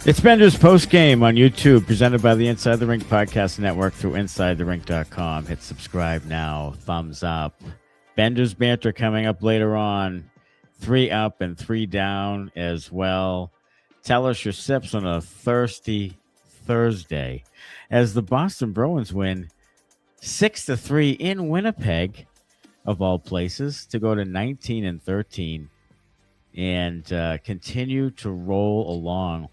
It's Benders Post Game on YouTube, presented by the Inside the Rink Podcast Network through InsideTheRink.com. Hit subscribe now. Thumbs up. Benders banter coming up later on. 3 up and 3 down as well. Tell us your sips on a thirsty Thursday as the Boston Bruins win 6-3 in Winnipeg, of all places, to go to 19-13 and continue to roll along.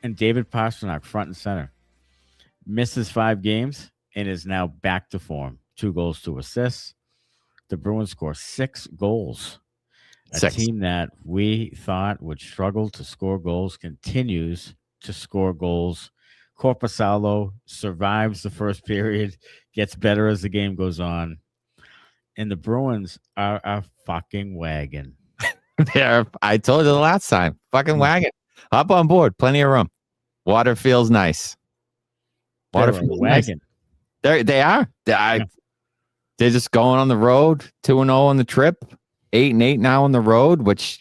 And David Pastrnak, front and center, misses 5 games and is now back to form. 2 goals, 2 assists. The Bruins score 6 goals. A team that we thought would struggle to score goals continues to score goals. Korpisalo survives the first period, gets better as the game goes on. And the Bruins are a fucking wagon. I told you the last time. Fucking wagon. Hop on board. Plenty of room. Water feels nice. Water feels wagon. Nice. They are. They're just going on the road. 2-0 on the trip. 8-8 now on the road, which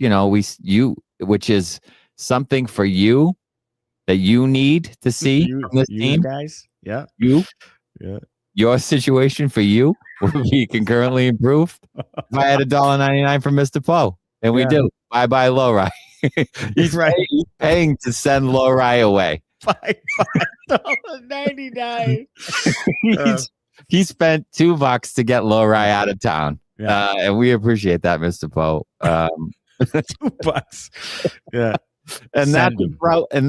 which is something for you that you need to see from this team, guys. Yeah. Your situation for you will be concurrently improved. If I had $1.99 from Mr. Poe, and we do. Bye Lohrei. He's right. He's paying to send Lohrei away. $5.99. He spent $2 to get Lohrei out of town. Yeah. And we appreciate that, Mr. Poe. $2. Yeah. And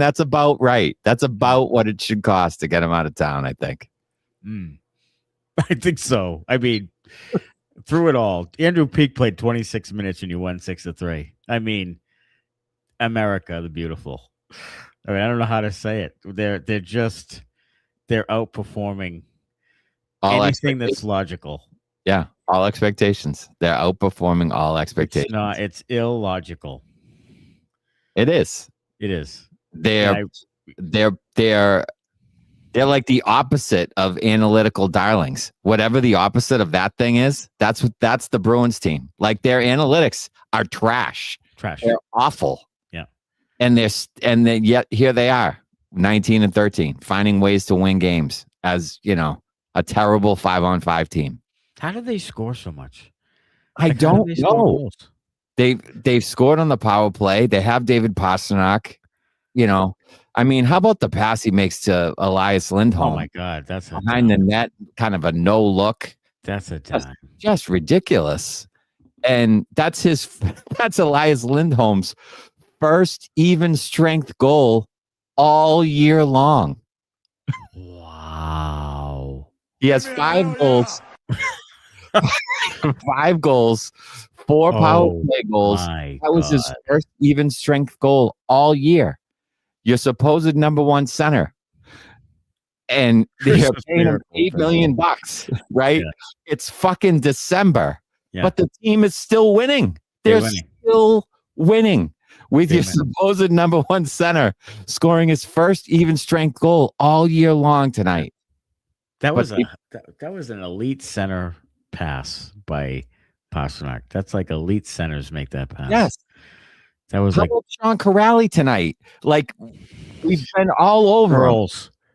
that's about right. That's about what it should cost to get him out of town, I think. I think so. I mean, through it all, Andrew Peeke played 26 minutes and you won 6-3. I mean, America the beautiful. I mean, I don't know how to say it. They're outperforming anything that's logical. Yeah, all expectations. They're outperforming all expectations. It's illogical. It is. They're like the opposite of analytical darlings. Whatever the opposite of that thing is, that's the Bruins team. Like, their analytics are trash. They're awful. Yeah. And yet here they are, 19-13, finding ways to win games as, a terrible 5-on-5 team. How do they score so much? I don't know. They've scored on the power play. They have David Pastrnak. I mean, how about the pass he makes to Elias Lindholm? Oh my God, that's behind the net, kind of a no look. That's a dime. Just ridiculous. And that's Elias Lindholm's first even strength goal all year long. Wow. He has 5 goals. 5 goals, 4 power play goals. That was his first even strength goal all year. Your supposed number 1 center, and they're paying him $8 million, right? Yeah. It's fucking December, but the team is still winning. They're still winning with your supposed number 1 center scoring his first even strength goal all year long tonight. That was an elite center pass by Pastrnak. That's like elite centers make that pass. Yes. That was How about Sean Corrali tonight? Like, we've been all over him.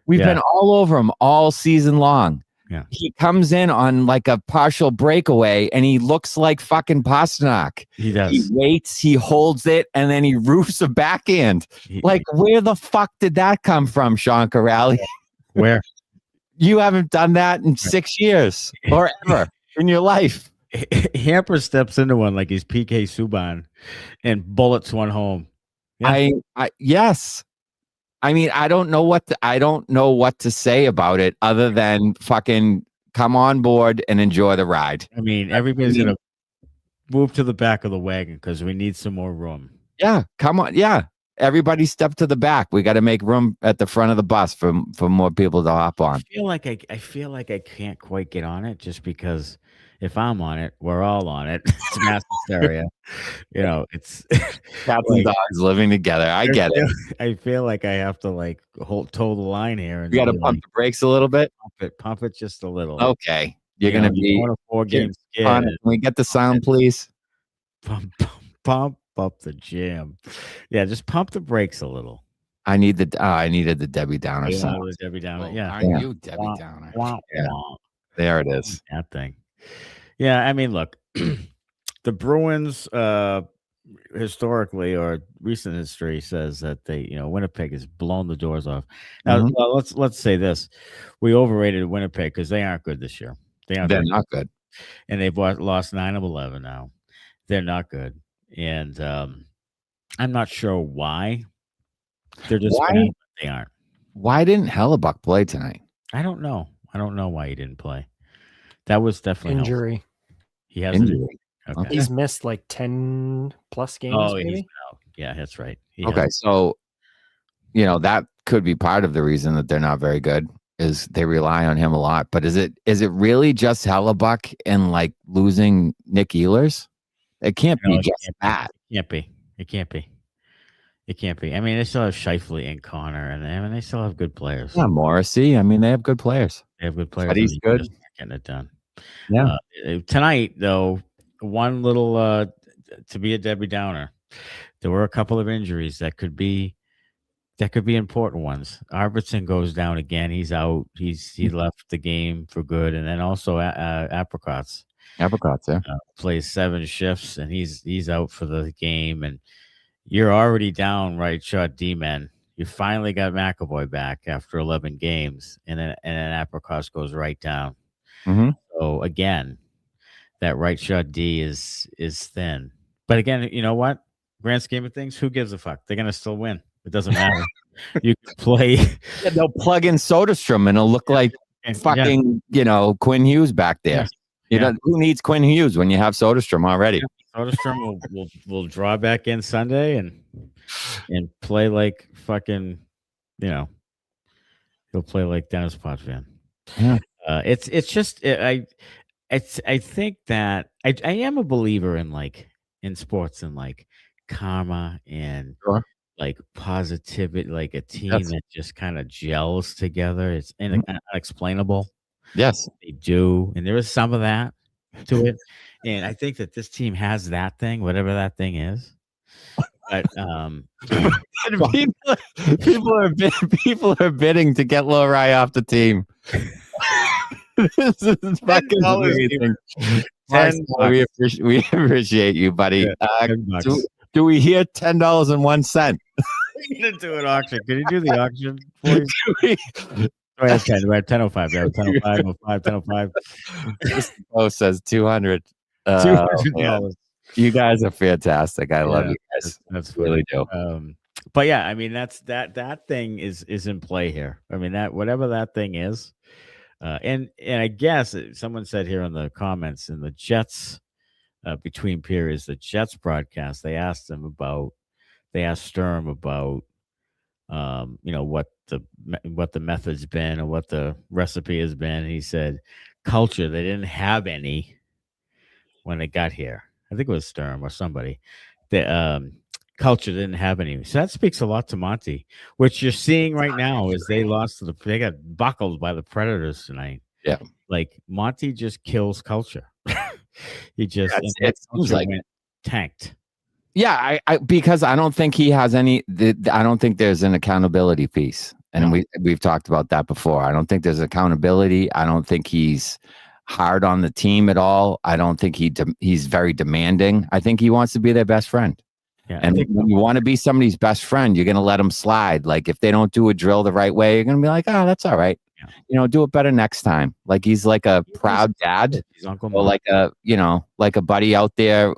We've been all over him all season long. Yeah. He comes in on like a partial breakaway and he looks like fucking Pastrnak. He does. He waits, he holds it, and then he roofs a backhand. Where the fuck did that come from, Sean Corrali? Where? You haven't done that in 6 years or ever in your life. Hampus steps into one like he's Peeke Subban and bullets one home. Yeah. Yes. I mean, I don't know what to say about it other than fucking come on board and enjoy the ride. I mean, everybody's gonna move to the back of the wagon because we need some more room. Yeah, come on. Yeah. Everybody step to the back. We got to make room at the front of the bus for more people to hop on. I feel like I can't quite get on it just because if I'm on it, we're all on it. It's mass hysteria. It's cats and dogs living together. I get it. I feel like I have to toe the line here. And you got to pump the brakes a little bit. Pump it just a little. Okay, you're gonna be on a 4-game skid. Can we get the sound, please? Pump up the jam. Yeah, just pump the brakes a little. I needed the Debbie Downer song. The Debbie Downer. Well, yeah. Aren't you Debbie Downer? Yeah. There it is. That thing. Yeah, I mean, look, the Bruins historically or recent history says that Winnipeg has blown the doors off. Now, let's say this: we overrated Winnipeg because they aren't good this year. They're not good, and they've lost 9 of 11 now. They're not good, and I'm not sure why. They're just bad, they aren't. Why didn't Hellebuck play tonight? I don't know. I don't know why he didn't play. That was definitely injury. Helpful. He has injury. Okay. He's missed like 10 plus games. Oh, maybe? Yeah, that's right. So that could be part of the reason that they're not very good is they rely on him a lot. But is it really just Hellebuck and like losing Nick Ehlers? It can't be just that. It can't be. I mean, they still have Scheifele and Connor, and they still have good players. Yeah, Morrissey. I mean, they have good players. But he's good. Getting it done. Yeah. Tonight, though, one little to be a Debbie Downer. There were a couple of injuries that could be important ones. Arvidsson goes down again. He's out. He left the game for good, and then also Apricots. Plays 7 shifts, and he's out for the game. And you're already down right shot D-men. You finally got McAvoy back after 11 games, and then Apricots goes right down. Mm-hmm. So again, that right shot D is thin. But again, you know what? Grand scheme of things, who gives a fuck? They're gonna still win. It doesn't matter. You can play. Yeah, they'll plug in Soderstrom, and it'll look like fucking Quinn Hughes back there. Who needs Quinn Hughes when you have Soderstrom already? Soderstrom will draw back in Sunday and play like fucking, he'll play like Dennis Potvin. Yeah. It's just I think that I am a believer in sports and like karma and like positivity, like a team that just kind of gels together. It's unexplainable. Yes, they do, and there is some of that to it. And I think that this team has that thing, whatever that thing is. But people are bidding to get Lohrei off the team. This is fucking amazing. We appreciate you, buddy. Yeah, do we hear $10.01? We're gonna do an auction. Can you do the auction, please? We're at 10:05. Yeah, 10:05, 10:05. This post says 200. $200. You guys are fantastic. I love you guys. That's really do. But yeah, I mean that thing is in play here. I mean that whatever that thing is, and I guess someone said here in the comments in the Jets between periods, the Jets broadcast, they asked Sturm about what the method's been or what the recipe has been. He said culture. They didn't have any when they got here. I think it was Sturm or somebody. The culture didn't have any. So that speaks a lot to Monty, which you're seeing right now is they got buckled by the Predators tonight. Yeah. Like Monty just kills culture. He just it seems like tanked. Yeah, I because I don't think he has any. I don't think there's an accountability piece, and we've talked about that before. I don't think there's accountability. I don't think he's hard on the team at all. I don't think he's very demanding. I think he wants to be their best friend. Yeah, and when you want to be somebody's best friend, you're going to let them slide. Like if they don't do a drill the right way, you're going to be like, oh, that's all right. Yeah. Do it better next time. Like he's like a proud dad, or like a buddy out there,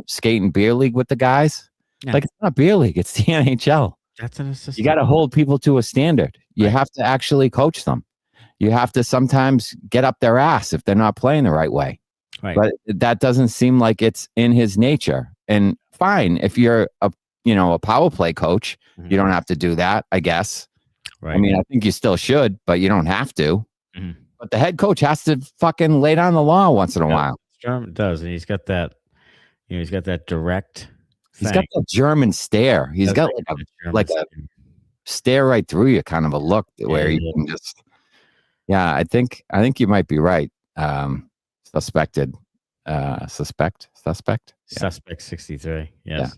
skating beer league with the guys. Yeah. Like it's not beer league, it's the NHL. That's an assistant. You got to hold people to a standard. You have to actually coach them. You have to sometimes get up their ass if they're not playing the right way. Right. But that doesn't seem like it's in his nature. And fine, if you're a power play coach, you don't have to do that, I guess. Right. I mean, I think you still should, but you don't have to. Mm-hmm. But the head coach has to fucking lay down the law once in a while. Sturm does, and he's got that. He's got that direct. He's got that German stare. He's got like a stare right through you, kind of a look where you can just. Yeah, I think you might be right. Suspect 63. Yes. Suspect 63. Yes.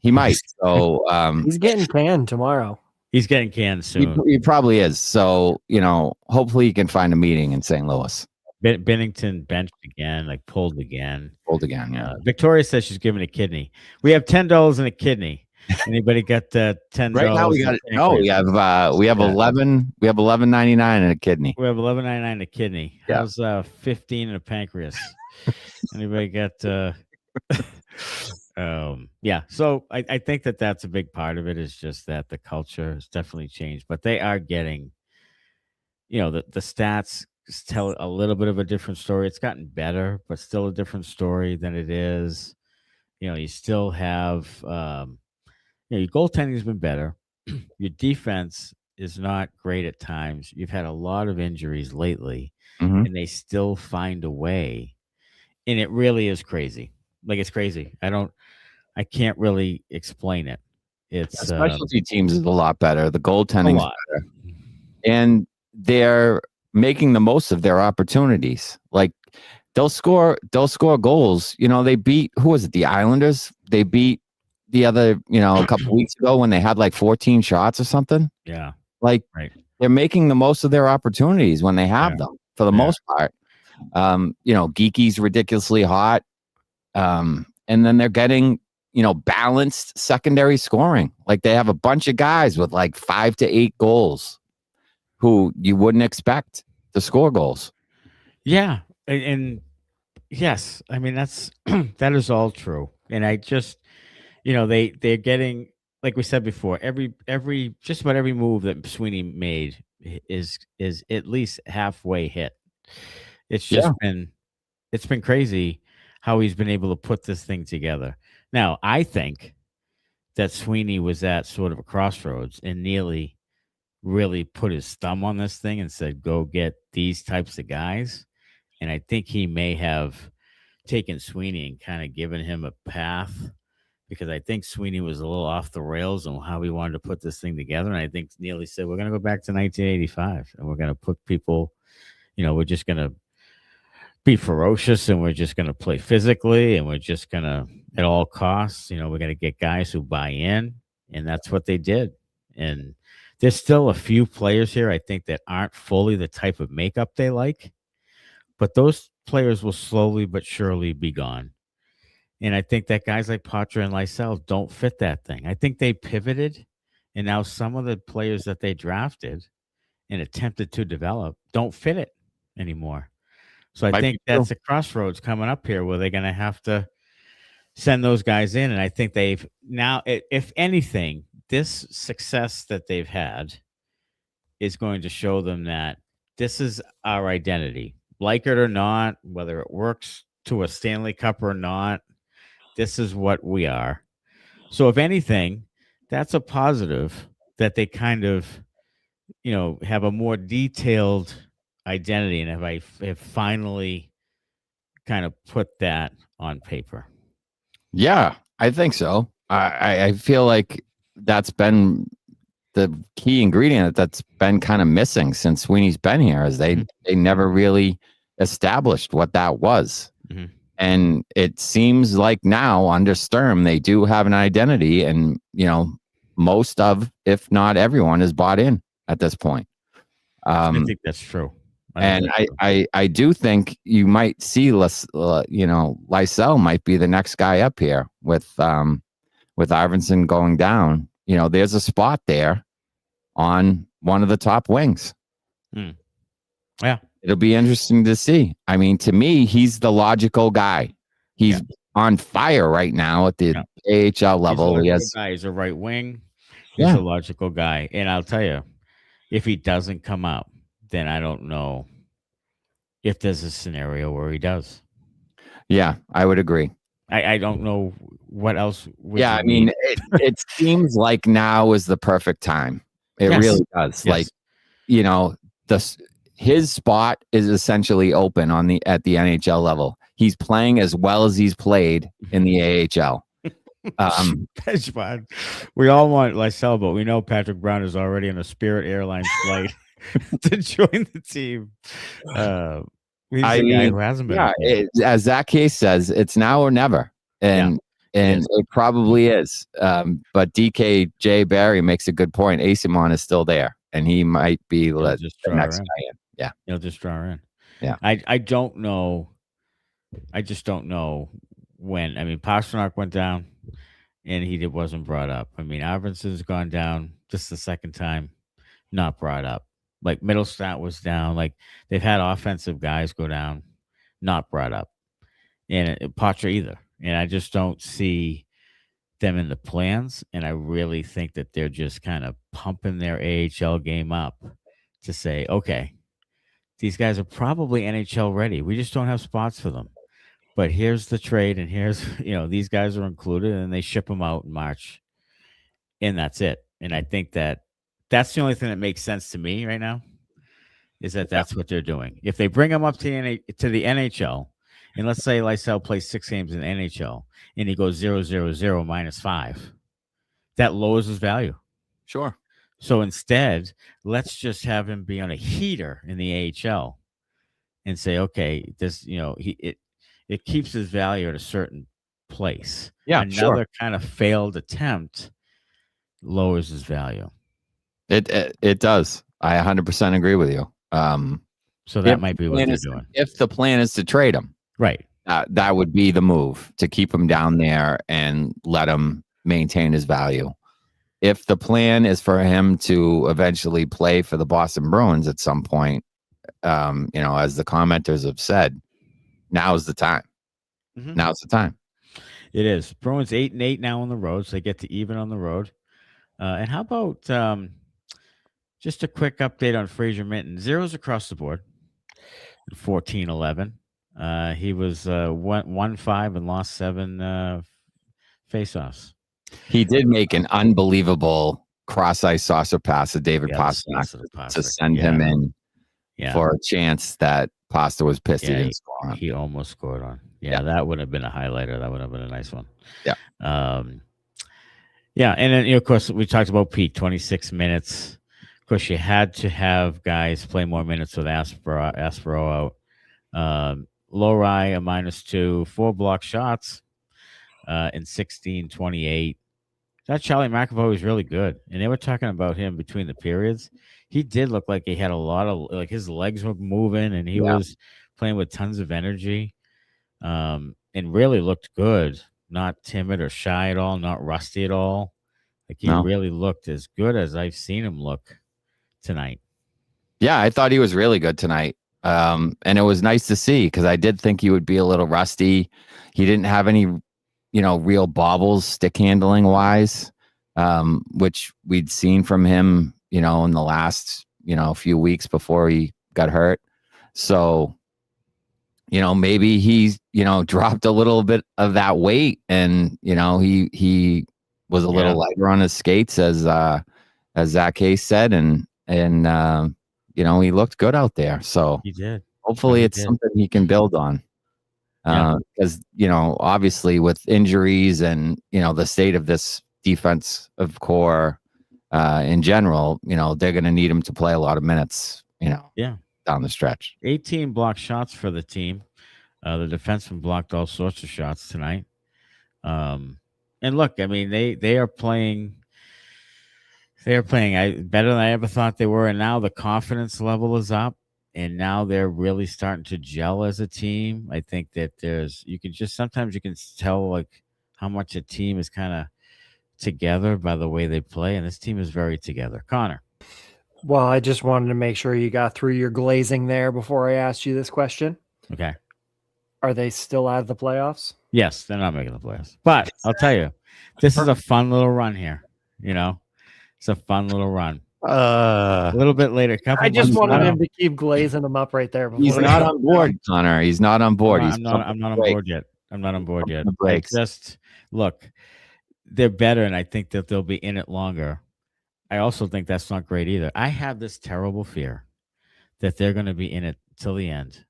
He might. So he's getting canned tomorrow. He's getting canned soon. He probably is. So, hopefully he can find a meeting in St. Louis. Bennington benched again, pulled again. Yeah. Victoria says she's giving a kidney. We have $10 in a kidney. Anybody got $10? Right now we got it. No, we have $11.99 in a kidney. We have $11.99 in a kidney. Yeah. How's $15 in a pancreas? Anybody got? Yeah. So I think that's a big part of it. Is just that the culture has definitely changed, but they are getting, the stats tell a little bit of a different story. It's gotten better, but still a different story than it is. You still have, your goaltending has been better. Your defense is not great at times. You've had a lot of injuries lately, and they still find a way. And it really is crazy. It's crazy. I can't really explain it. It's specialty teams is a lot better. The goaltending is better. And they're making the most of their opportunities. They'll score goals. They beat, who was it? The Islanders. They beat the other, a couple weeks ago when they had 14 shots or something. Yeah. Right. They're making the most of their opportunities when they have them for the most part. Geekie's ridiculously hot. And then they're getting, balanced secondary scoring. They have a bunch of guys with 5 to 8 goals who you wouldn't expect to score goals. Yeah. And yes, I mean, that is all true. And I just, they're getting, like we said before, just about every move that Sweeney made is at least halfway hit. It's just it's been crazy how he's been able to put this thing together. Now, I think that Sweeney was at sort of a crossroads, and Neely really put his thumb on this thing and said, go get these types of guys. And I think he may have taken Sweeney and kind of given him a path, because I think Sweeney was a little off the rails on how he wanted to put this thing together. And I think Neely said, we're going to go back to 1985, and we're going to put people, we're just going to be ferocious, and we're just going to play physically, and we're just going to, at all costs, we're going to get guys who buy in. And that's what they did. And there's still a few players here, I think, that aren't fully the type of makeup they like, but those players will slowly but surely be gone. And I think that guys like Poitras and Lysell don't fit that thing. I think they pivoted, and now some of the players that they drafted and attempted to develop don't fit it anymore. So I think that's a crossroads coming up here where they're going to have to send those guys in. And I think they've now, if anything, this success that they've had is going to show them that this is our identity. Like it or not, whether it works to a Stanley Cup or not, this is what we are. So if anything, that's a positive that they kind of, have a more detailed identity, and have finally kind of put that on paper. Yeah, I think so. I feel like that's been the key ingredient that's been kind of missing since Sweeney's been here, is they never really established what that was. Mm-hmm. And it seems like now under Sturm, they do have an identity, and, most of, if not everyone, is bought in at this point. I think that's true. I do think you might see Lysell might be the next guy up here with Arvidsson going down. There's a spot there on one of the top wings. Yeah, it'll be interesting to see. I mean, to me, he's the logical guy. He's on fire right now at the AHL level. He's a right wing. He's a logical guy, and I'll tell you, if he doesn't come out, then I don't know if there's a scenario where he does. Yeah, I would agree. I don't know what else. I mean, it seems like now is the perfect time. It really does. Yes. His spot is essentially open at the NHL level. He's playing as well as he's played in the AHL. We all want Lysell, but we know Patrick Brown is already on a Spirit Airlines flight to join the team. He's the guy who hasn't been. As Zach Case says, it's now or never. And And it probably is. But DKJ Barry makes a good point. Asimon is still there, and he might be the next guy in. Yeah. He'll just draw her in. Yeah. I don't know. I just don't know when. I mean, Pastrnak went down, and he wasn't brought up. I mean, Arvidsson's gone down just the second time, not brought up. Like Middlestat was down. Like they've had offensive guys go down, not brought up, and Poitras either. And I just don't see them in the plans. And I really think that they're just kind of pumping their AHL game up to say, okay, these guys are probably NHL ready. We just don't have spots for them. But here's the trade, and here's, these guys are included, and they ship them out in March. And that's it. And I think that's the only thing that makes sense to me right now is that's what they're doing. If they bring them up to the NHL, and let's say Lysell plays 6 games in the NHL, and he goes 0-0-0 -5, that lowers his value. Sure. So instead, let's just have him be on a heater in the AHL and say, okay, this, it keeps his value at a certain place. Yeah, another kind of failed attempt lowers his value. It does. I 100% agree with you. So that might be what they're doing. If the plan is to trade him, right? That would be the move, to keep him down there and let him maintain his value. If the plan is for him to eventually play for the Boston Bruins at some point, as the commenters have said, now's the time. Mm-hmm. Now's the time. It is. Bruins 8-8 now on the road, so they get to even on the road. And how about just a quick update on Fraser Minten? Zeros across the board. 14-11. He was 1-5 and lost 7 faceoffs. He did make an unbelievable cross-ice saucer pass to David Pastrnak to send him in for a chance that Pasta was pissed he didn't score on. He almost scored on. Yeah, that would have been a highlighter. That would have been a nice one. Yeah. And then, of course, we talked about Peeke, 26 minutes. Of course, you had to have guys play more minutes with Aspero out. Lohrei, a -2, 4 block shots in 16-28. That Charlie McAvoy was really good. And they were talking about him between the periods. He did look like he had a lot of, like, his legs were moving, and he was playing with tons of energy, and really looked good. Not timid or shy at all, not rusty at all. Like, he really looked as good as I've seen him look tonight. Yeah, I thought he was really good tonight. And it was nice to see, because I did think he would be a little rusty. He didn't have any, real bobbles stick handling wise, which we'd seen from him, in the last, few weeks before he got hurt. So, maybe he's, dropped a little bit of that weight, and, he was a little lighter on his skates, as Zach Hayes said, and he looked good out there. So he did. Hopefully it's something he can build on. Because, obviously with injuries and, the state of this defensive core in general, they're going to need him to play a lot of minutes, down the stretch. 18 blocked shots for the team. The defenseman blocked all sorts of shots tonight. And look, I mean, they are playing. They are playing better than I ever thought they were, and now the confidence level is up, and now they're really starting to gel as a team. I think that sometimes you can tell, like, how much a team is kind of together by the way they play, and this team is very together. Connor. Well, I just wanted to make sure you got through your glazing there before I asked you this question. Okay. Are they still out of the playoffs? Yes, they're not making the playoffs. But I'll tell you, this is a fun little run here. It's a fun little run. A little bit later. I just wanted him to keep glazing them up right there. He's not on board, Connor. He's not on board. I'm not on board yet. Look, they're better, and I think that they'll be in it longer. I also think that's not great either. I have this terrible fear that they're going to be in it till the end,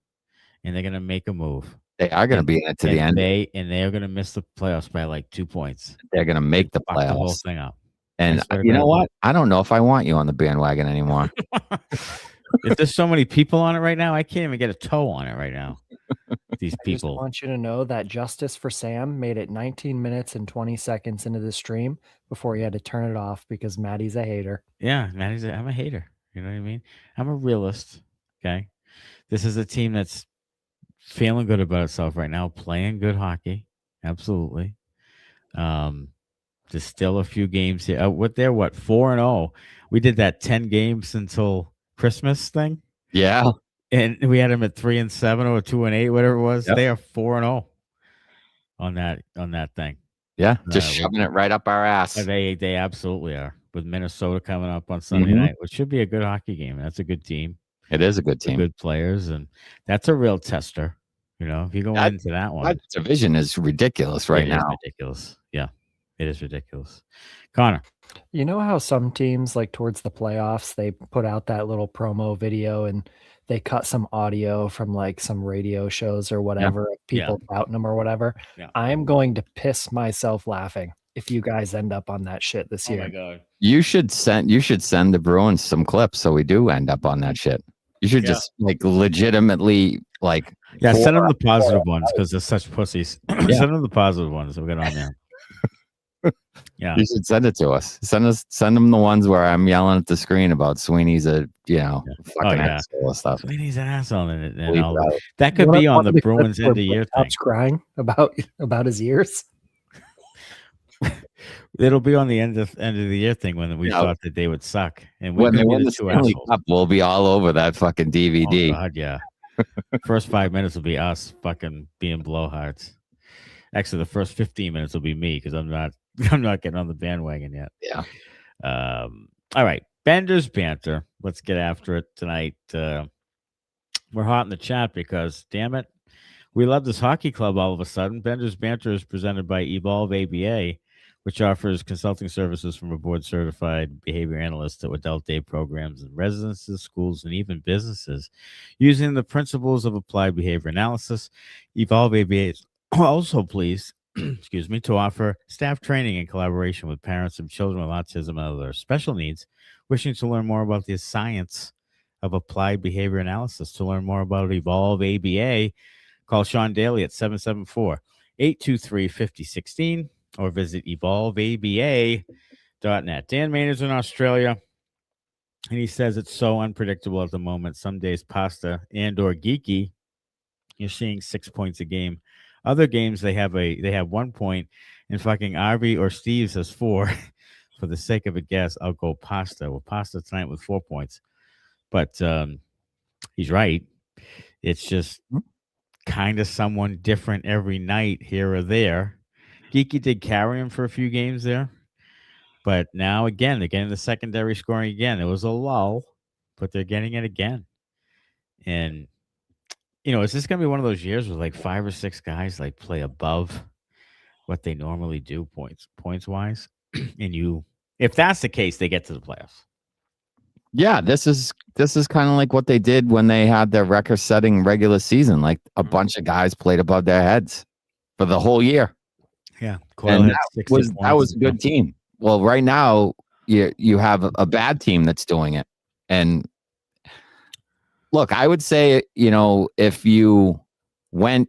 and they're going to make a move. They are going to be in it to the end. They are going to miss the playoffs by like 2 points. They're going to make the playoffs. The whole thing up. And you know what? I don't know if I want you on the bandwagon anymore. If there's so many people on it right now, I can't even get a toe on it right now. these I just people. want you to know that Justice for Sam made it 19 minutes and 20 seconds into the stream before he had to turn it off because Matty's a hater. Yeah, I'm a hater. You know what I mean? I'm a realist. Okay. This is a team that's feeling good about itself right now, playing good hockey. Absolutely. There's still a few games here. What 4-0. We did that 10 games until Christmas thing. Yeah. And we had them at 3-7 or 2-8, whatever it was. Yep. They are 4-0 on that thing. Yeah, just shoving it right up our ass. They absolutely are. With Minnesota coming up on Sunday night, which should be a good hockey game. That's a good team. It is a good team. Good players, and that's a real tester. You know, if you go into that one, that division is ridiculous right now. Ridiculous. Yeah, it is ridiculous. Connor, you know how some teams, like towards the playoffs, they put out that little promo video and they cut some audio from like some radio shows or whatever, people doubting them or whatever. Yeah. I'm going to piss myself laughing if you guys end up on that shit this year. Oh my God. You should send the Bruins some clips so we do end up on that shit. You should just like legitimately like send them the positive ones because they're such pussies. Send them the positive ones. We'll get on there. Yeah, you should send it to us. Send them the ones where I'm yelling at the screen about Sweeney's a fucking asshole and stuff. Sweeney's an asshole in it. And that could be on the Bruins end of year thing. Crying about his ears. It'll be on the end of the year thing when we thought that they would suck, and when they win the Stanley Cup, we'll be all over that fucking DVD. Oh God, yeah. First 5 minutes will be us fucking being blowhards. Actually, the first 15 minutes will be me because I'm not getting on the bandwagon yet. Yeah. All right, Benders banter. Let's get after it tonight. We're hot in the chat because, damn it, we love this hockey club all of a sudden. Benders banter is presented by Evolve ABA, which offers consulting services from a board-certified behavior analyst to adult day programs in residences, schools, and even businesses. Using the principles of applied behavior analysis, Evolve ABA is also pleased to offer staff training in collaboration with parents of children with autism and other special needs wishing to learn more about the science of applied behavior analysis. To learn more about Evolve ABA, call Sean Daly at 774-823-5016 or visit evolveaba.net. Dan Maynard's in Australia, and he says it's so unpredictable at the moment. Some days pasta and or Geekie, you're seeing 6 points a game. Other games they have 1 point, and fucking Arby or Steve says 4. For the sake of a guess, I'll go pasta. Well, pasta tonight with 4 points, but he's right. It's just kind of someone different every night here or there. Geekie did carry him for a few games there, but now again they're getting the secondary scoring again. It was a lull, but they're getting it again, and. Is this going to be one of those years where like 5 or 6 guys like play above what they normally do points wise? And if that's the case, they get to the playoffs. Yeah, this is kind of like what they did when they had their record-setting regular season. Like a bunch of guys played above their heads for the whole year. Yeah, and that was a good team. Well, right now you have a bad team that's doing it, and. Look, I would say, if you went,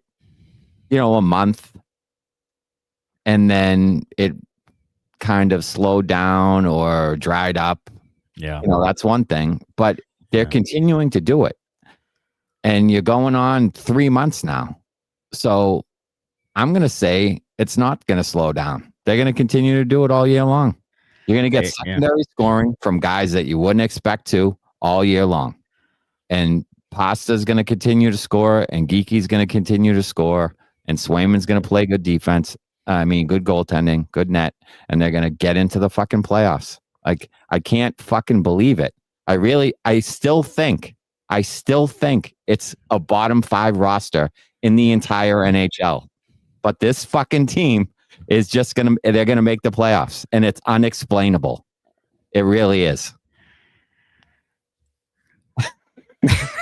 a month and then it kind of slowed down or dried up, that's one thing. But they're continuing to do it. And you're going on 3 months now. So I'm going to say it's not going to slow down. They're going to continue to do it all year long. You're going to get secondary scoring from guys that you wouldn't expect to all year long. And Pasta's going to continue to score, and Geekie's going to continue to score, and Swayman's going to play good defense. Good goaltending, good net, and they're going to get into the fucking playoffs. Like, I can't fucking believe it. I still think it's a bottom 5 roster in the entire NHL. But this fucking team is they're going to make the playoffs, and it's unexplainable. It really is.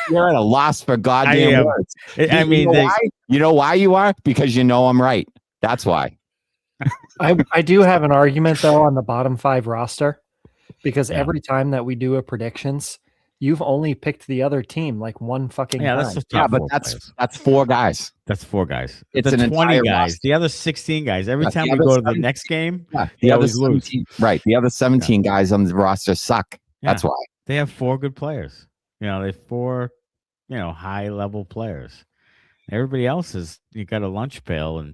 You're at a loss for goddamn words. You know why you are? Because I'm right. That's why. I do have an argument though on the bottom 5 roster, because every time that we do a predictions, You've only picked the other team like one fucking time. That's but that's 4 guys. That's 4 guys. It's the an 20 entire guys. roster. The other 16 guys. Every time we go to the next game, the other always lose. 17, right? The other 17 guys on the roster suck. Yeah. That's why they have 4 good players. They have 4, high level players. Everybody else you got a lunch pail, and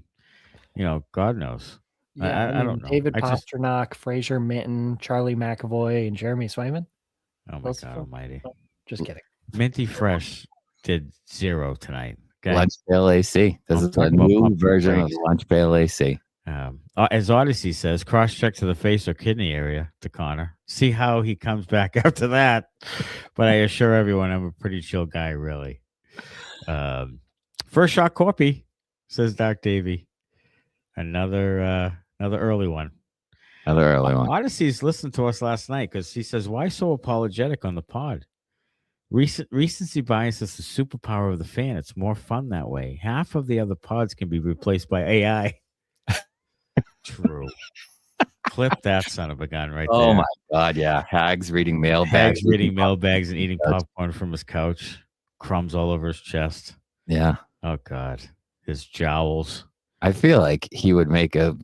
God knows. Yeah, I don't know. David Pastrnak, Fraser Minton, Charlie McAvoy, and Jeremy Swayman. Oh my God Almighty! Just kidding. Minty Fresh did 0 tonight. Okay? Lunch pail AC. This is a new version of lunch pail AC. As Odyssey says, cross check to the face or kidney area to Connor. See how he comes back after that. But I assure everyone, I'm a pretty chill guy, really. First shot, Corpy, says Doc Davey. Another early one. Another early one. Odyssey's listened to us last night because he says, "Why so apologetic on the pod? Recency bias is the superpower of the fan. It's more fun that way. Half of the other pods can be replaced by AI." True. Clip that son of a gun right there. Oh my God, yeah. Hags reading mailbags. Hags reading mailbags and eating popcorn from his couch. Crumbs all over his chest. Yeah. Oh God. His jowls. I feel like he would make a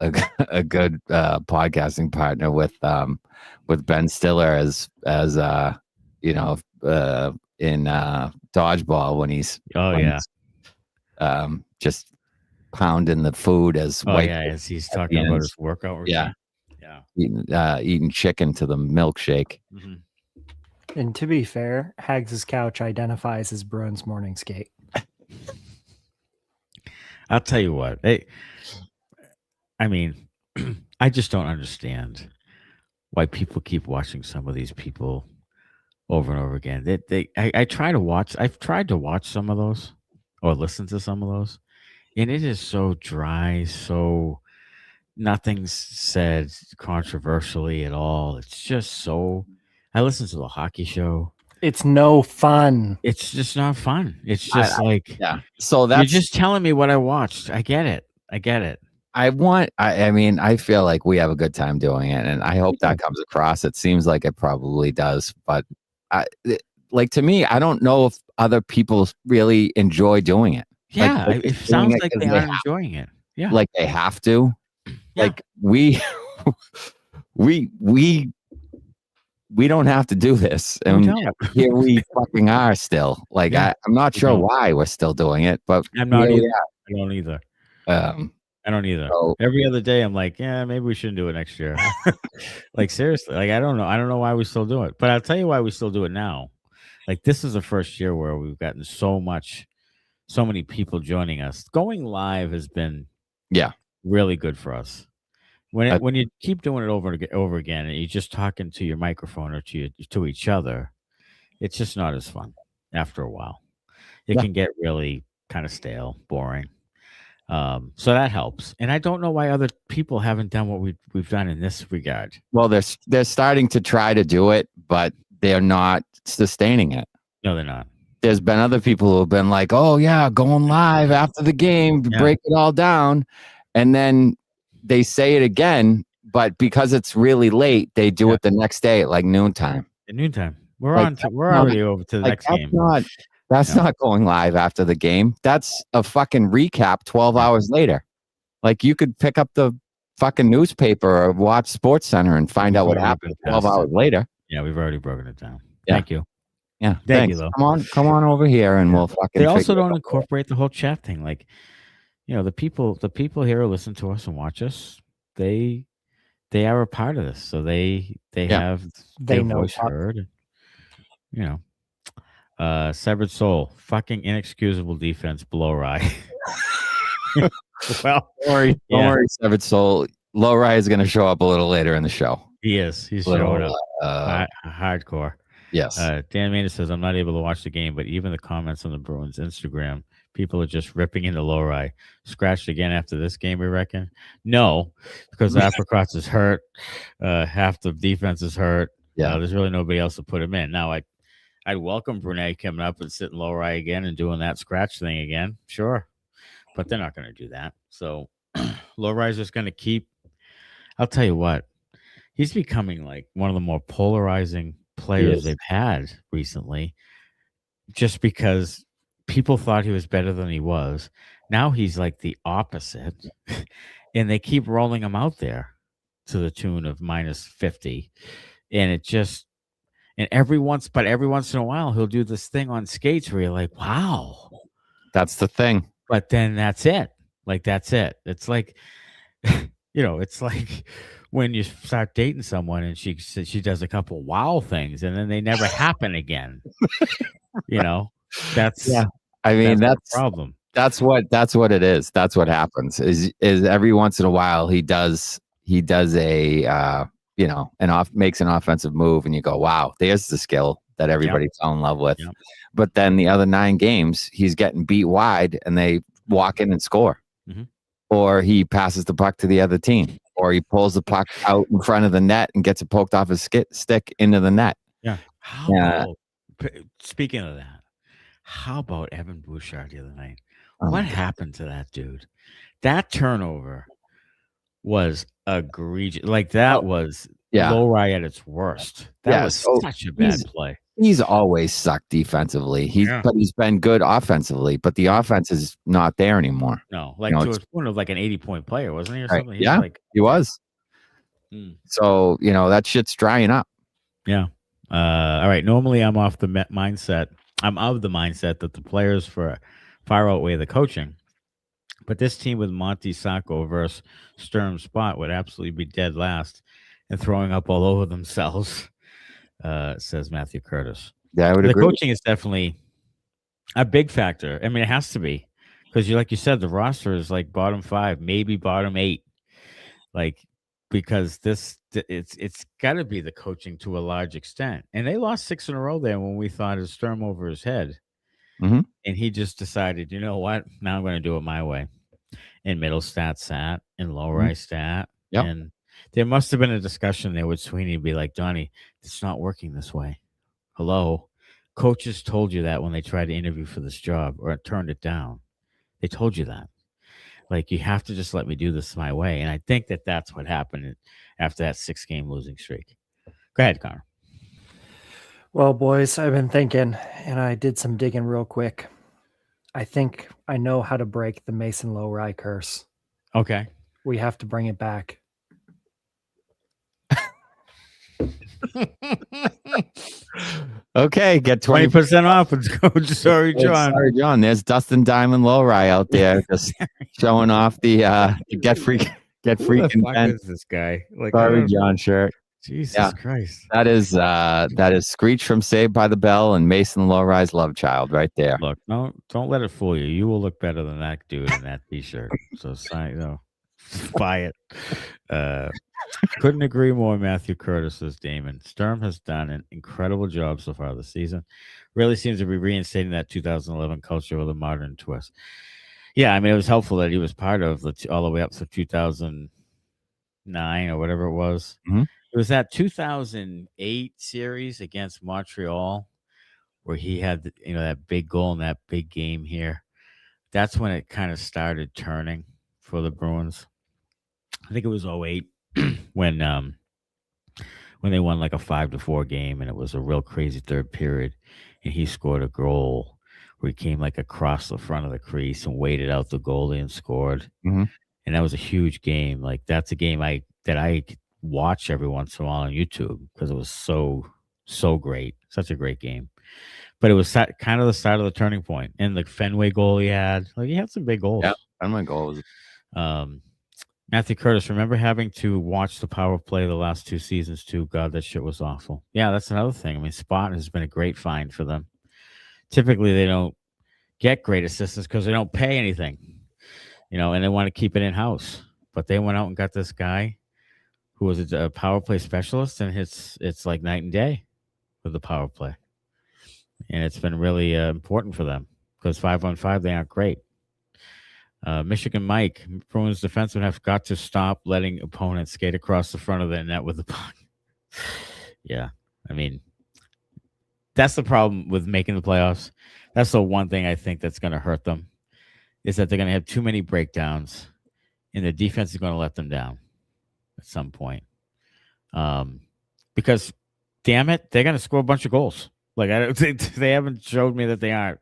good podcasting partner with Ben Stiller as in dodgeball when he's just pounding the food as as he's talking about his workout routine. Eating chicken to the milkshake. Mm-hmm. And to be fair, Hags' couch identifies as Bruins morning skate. I'll tell you what. I just don't understand why people keep watching some of these people over and over again. I've tried to watch some of those or listen to some of those, and it is so dry, so nothing's said controversially at all. It's just so. I listen to the hockey show. It's no fun. It's just not fun. It's just So that's you're just telling me what I watched. I get it. I feel like we have a good time doing it, and I hope that comes across. It seems like it probably does, but to me, I don't know if other people really enjoy doing it. Yeah, it sounds like they are enjoying it. Yeah, like they have to. Yeah. Like we don't have to do this, and here we fucking are still. Like I'm not sure why we're still doing it, but I'm not either. I don't either. I don't either. So, every other day, I'm like, yeah, maybe we shouldn't do it next year. Like seriously, like I don't know why we still do it, but I'll tell you why we still do it now. Like this is the first year where we've gotten so many people joining us. Going live has been really good for us. When you keep doing it over again, and you're just talking to your microphone or to each other, it's just not as fun after a while. It can get really kind of stale, boring. So that helps. And I don't know why other people haven't done what we've done in this regard. Well, they're starting to try to do it, but they're not sustaining it. No, they're not. There's been other people who have been like, oh yeah, going live after the game, break it all down. And then they say it again, but because it's really late, they do it the next day at like noontime. At noontime. We're already over to the next game. That's not going live after the game. That's a fucking recap 12 hours later. Like you could pick up the fucking newspaper or watch Sports Center and find out what happened 12 hours later. Yeah, we've already broken it down. Yeah. Thank you. Yeah, thank you. Though. Come on over here, and we'll fucking. They also don't incorporate the whole chat thing. Like, the people here who listen to us and watch us, they are a part of this, so they have their voice heard. Severed soul, fucking inexcusable defense, Lohrei. Well, don't worry, severed soul. Lohrei is going to show up a little later in the show. He is. He's showing up hardcore. Yes. Dan Maynard says, I'm not able to watch the game, but even the comments on the Bruins Instagram, people are just ripping into Lohrei. Scratched again after this game, we reckon? No, because Apricots is hurt. Half the defense is hurt. Yeah. There's really nobody else to put him in. Now, I'd welcome Brunei coming up and sitting Lohrei again and doing that scratch thing again. Sure. But they're not going to do that. So Lohrai's just going to keep. I'll tell you what. He's becoming like one of the more polarizing players they've had recently, just because people thought he was better than he was. Now he's like the opposite, and they keep rolling him out there to the tune of minus 50, and it just every once in a while he'll do this thing on skates where you're like, wow, that's the thing. But then that's it. Like that's it. It's like, it's like when you start dating someone and she does a couple wow things and then they never happen again. That's I mean that's the problem. That's what it is. That's what happens. Is every once in a while he does a makes an offensive move and you go, wow, there's the skill that everybody fell in love with. Yep. But then the other 9 games he's getting beat wide and they walk in and score. Mm-hmm. Or he passes the puck to the other team, or he pulls the puck out in front of the net and gets it poked off his stick into the net. Yeah. About, speaking of that, how about Evan Bouchard the other night? What happened to that dude? That turnover was egregious. Like that was Lohrei at its worst. That was such a bad play. He's always sucked defensively. But he's been good offensively. But the offense is not there anymore. No, like to a point of like an 80-point player, wasn't he, or something? Right. He was. So that shit's drying up. Yeah. All right. Normally, I'm of the mindset that the players far outweigh the coaching. But this team with Monty Sacco versus Sturm spot would absolutely be dead last and throwing up all over themselves, says Matthew Curtis. Yeah, I would agree. The coaching is definitely a big factor. I mean, it has to be because like you said, the roster is like bottom 5, maybe bottom 8. Like because it's got to be the coaching to a large extent. And they lost 6 in a row there when we thought it was Sturm over his head. Mm-hmm. And he just decided, you know what? Now I'm going to do it my way. And Middlestat sat, and Lohrei sat. Yep. And there must have been a discussion there with Sweeney be like, Donnie, it's not working this way. Hello? Coaches told you that when they tried to interview for this job or turned it down. They told you that. Like, you have to just let me do this my way. And I think that's what happened after that 6-game losing streak. Go ahead, Connor. Well, boys, I've been thinking, and I did some digging real quick. I think I know how to break the Mason Lohrei curse. Okay. We have to bring it back. Okay, get 20% off with code Sorry John. Sorry John. There's Dustin Diamond Lohrei out there just showing off the get free content. Is this guy? Like, Sorry John shirt. Jesus Christ. That is Screech from Saved by the Bell and Mason Lohrei's love child right there. Look, don't let it fool you. You will look better than that dude in that t-shirt. So buy it. Couldn't agree more, Matthew Curtis, says Damon. Sturm has done an incredible job so far this season. Really seems to be reinstating that 2011 culture with a modern twist. Yeah, I mean, it was helpful that he was part of all the way up to 2009 or whatever it was. Mm-hmm. It was that 2008 series against Montreal where he had that big goal in that big game here. That's when it kind of started turning for the Bruins. I think it was 08 when they won like a 5-4 game and it was a real crazy third period and he scored a goal where he came like across the front of the crease and waited out the goalie and scored. Mm-hmm. And that was a huge game. Like that's a game that I watch every once in a while on YouTube because it was so great, such a great game. But it was kind of the start of the turning point. And the Fenway goal he had some big goals. Yeah, Fenway goals. Matthew Curtis, remember having to watch the power play the last 2 seasons too? God, that shit was awful. Yeah, that's another thing. I mean, Spot has been a great find for them. Typically, they don't get great assistants because they don't pay anything, and they want to keep it in house. But they went out and got this guy who was a power play specialist, and it's like night and day with the power play. And it's been really important for them because 5-on-5, they aren't great. Michigan Mike, Bruins defensemen have got to stop letting opponents skate across the front of their net with the puck. Yeah, I mean, that's the problem with making the playoffs. That's the one thing I think that's going to hurt them is that they're going to have too many breakdowns, and the defense is going to let them down at some point. Because damn it, they're going to score a bunch of goals. Like I don't think they haven't showed me that they aren't.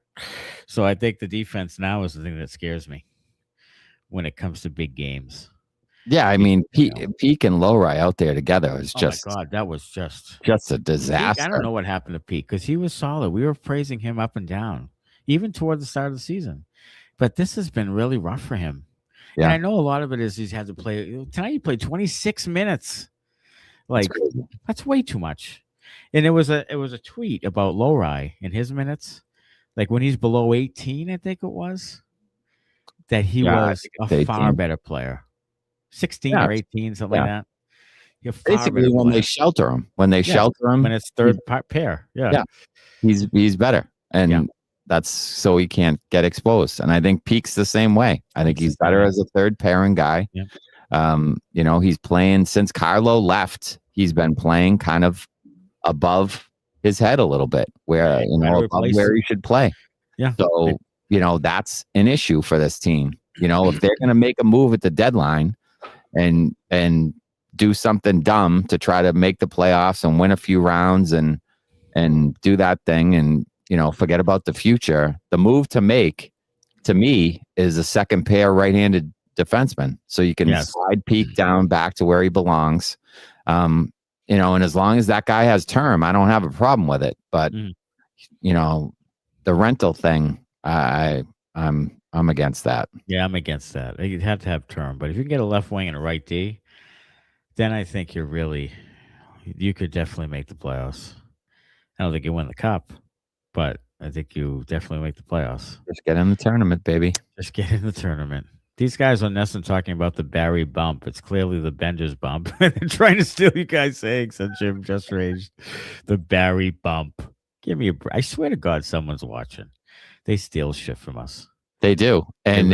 So I think the defense now is the thing that scares me when it comes to big games. Yeah, I mean, Peeke and Lohrei out there together is just. Oh my God, that was just a disaster. Peeke, I don't know what happened to Peeke because he was solid. We were praising him up and down, even toward the start of the season. But this has been really rough for him. Yeah. And I know a lot of it is he's had to play. Tonight he played 26 minutes. Like that's way too much. And it was a tweet about Lohrei and his minutes, like when he's below 18, I think it was, that he was a far better player. 16 or 18, something like that. Basically, when they shelter him, when it's third pair, he's better, and that's so he can't get exposed. And I think Peake's the same way. I think he's better as a third pairing guy. Yeah. He's playing since Carlo left. He's been playing kind of above his head a little bit, where above where he should play. Yeah. So that's an issue for this team. If they're going to make a move at the deadline and do something dumb to try to make the playoffs and win a few rounds and do that thing and forget about the future, the move to make to me is a second pair right-handed defenseman, so you can slide Peeke down back to where he belongs. And as long as that guy has term, I don't have a problem with it. But the rental thing, I'm against that. Yeah, I'm against that. You'd have to have term. But if you can get a left wing and a right D, then I think you could definitely make the playoffs. I don't think you win the cup, but I think you definitely make the playoffs. Just get in the tournament, baby. Just get in the tournament. These guys on Nesson talking about the Barry bump. It's clearly the Benders bump. They're trying to steal you guys saying, since Jim just raged, the Barry bump. Give me a break. I swear to God, someone's watching. They steal shit from us. They do. And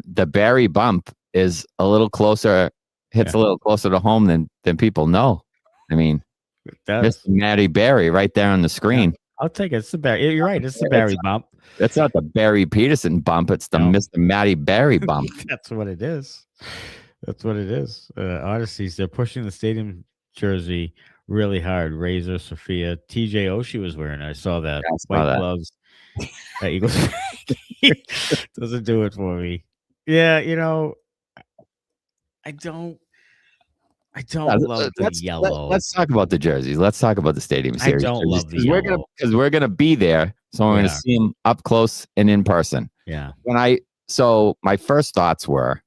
the Barry bump is a little closer, hits a little closer to home than people know. I mean, Mr. Matty Barry right there on the screen. Yeah, I'll take it. It's the Barry. You're right. It's the Barry bump. That's not the Barry Peterson bump. It's the Mr. Matty Barry bump. That's what it is. That's what it is. Odysseys, they're pushing the stadium jersey really hard. Razor, Sophia, TJ Oshie was wearing it. I saw that. White gloves. Eagles. Doesn't do it for me. Yeah, I don't love the yellow. Let's talk about the jerseys. Let's talk about the stadium series. I don't love the yellow. Because we're gonna be there, so I'm gonna see them up close and in person. Yeah. So my first thoughts were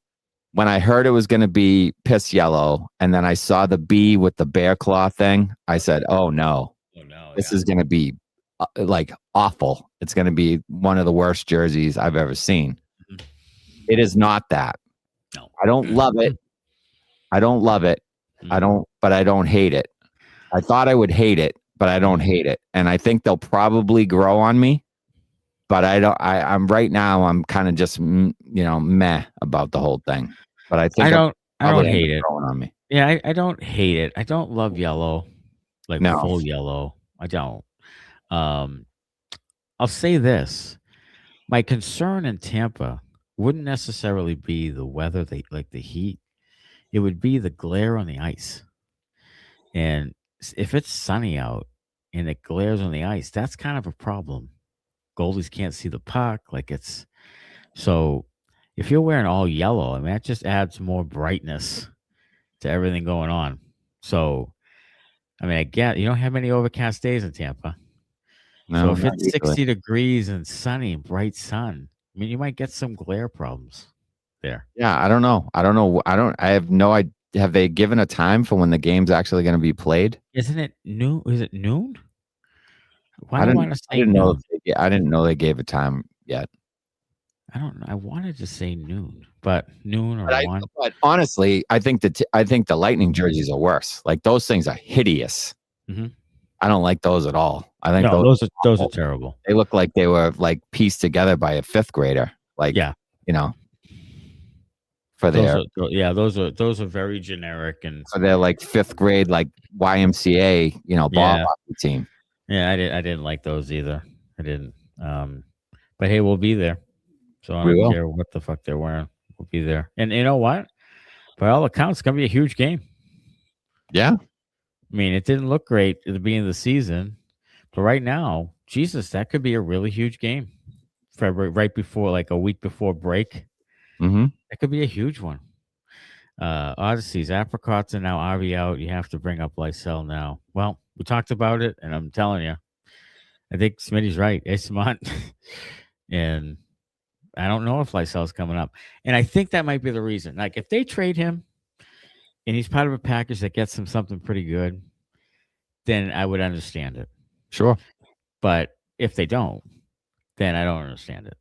when I heard it was gonna be piss yellow, and then I saw the B with the bear claw thing. I said, "Oh no, this is gonna be like awful. It's gonna be one of the worst jerseys I've ever seen." Mm-hmm. It is not that. No, I don't love it. But I don't hate it. I thought I would hate it, but I don't hate it. And I think they'll probably grow on me, but I'm right now, I'm kind of just, meh about the whole thing, but I think I don't hate it. Growing on me. Yeah. I don't hate it. I don't love yellow, like full yellow. I don't. I'll say this. My concern in Tampa wouldn't necessarily be the weather, like the heat. It would be the glare on the ice. And if it's sunny out and it glares on the ice, that's kind of a problem. Goalies can't see the puck. So if you're wearing all yellow, I mean, that just adds more brightness to everything going on. So, I mean, I get you don't have many overcast days in Tampa. No, so if it's 60 degrees and sunny and bright sun, I mean, you might get some glare problems there. Yeah, I don't know. I have no idea. Have they given a time for when the game's actually going to be played? Isn't it noon? Is it noon? I didn't know they gave a time yet. I don't know. I wanted to say noon, but noon or 1. But honestly, I think the Lightning jerseys are worse. Like those things are hideous. Mm-hmm. I don't like those at all. I think those are terrible. They look like they were like pieced together by a 5th grader. Like those are very generic and so they're like 5th grade, like YMCA, ball hockey team. Yeah, I didn't like those either. I didn't. But hey, we'll be there. So I don't care what the fuck they're wearing. We'll be there. And you know what? By all accounts, it's gonna be a huge game. Yeah. I mean, it didn't look great at the beginning of the season, but right now, Jesus, that could be a really huge game. February, right before, like a week before break. Mm-hmm. That could be a huge one. Odysseys, apricots are now RV out. You have to bring up Lysell now. Well, we talked about it, and I'm telling you, I think Smitty's right. It's smart. And I don't know if Lysell's coming up. And I think that might be the reason. Like, if they trade him and he's part of a package that gets him something pretty good, then I would understand it. Sure. But if they don't, then I don't understand it.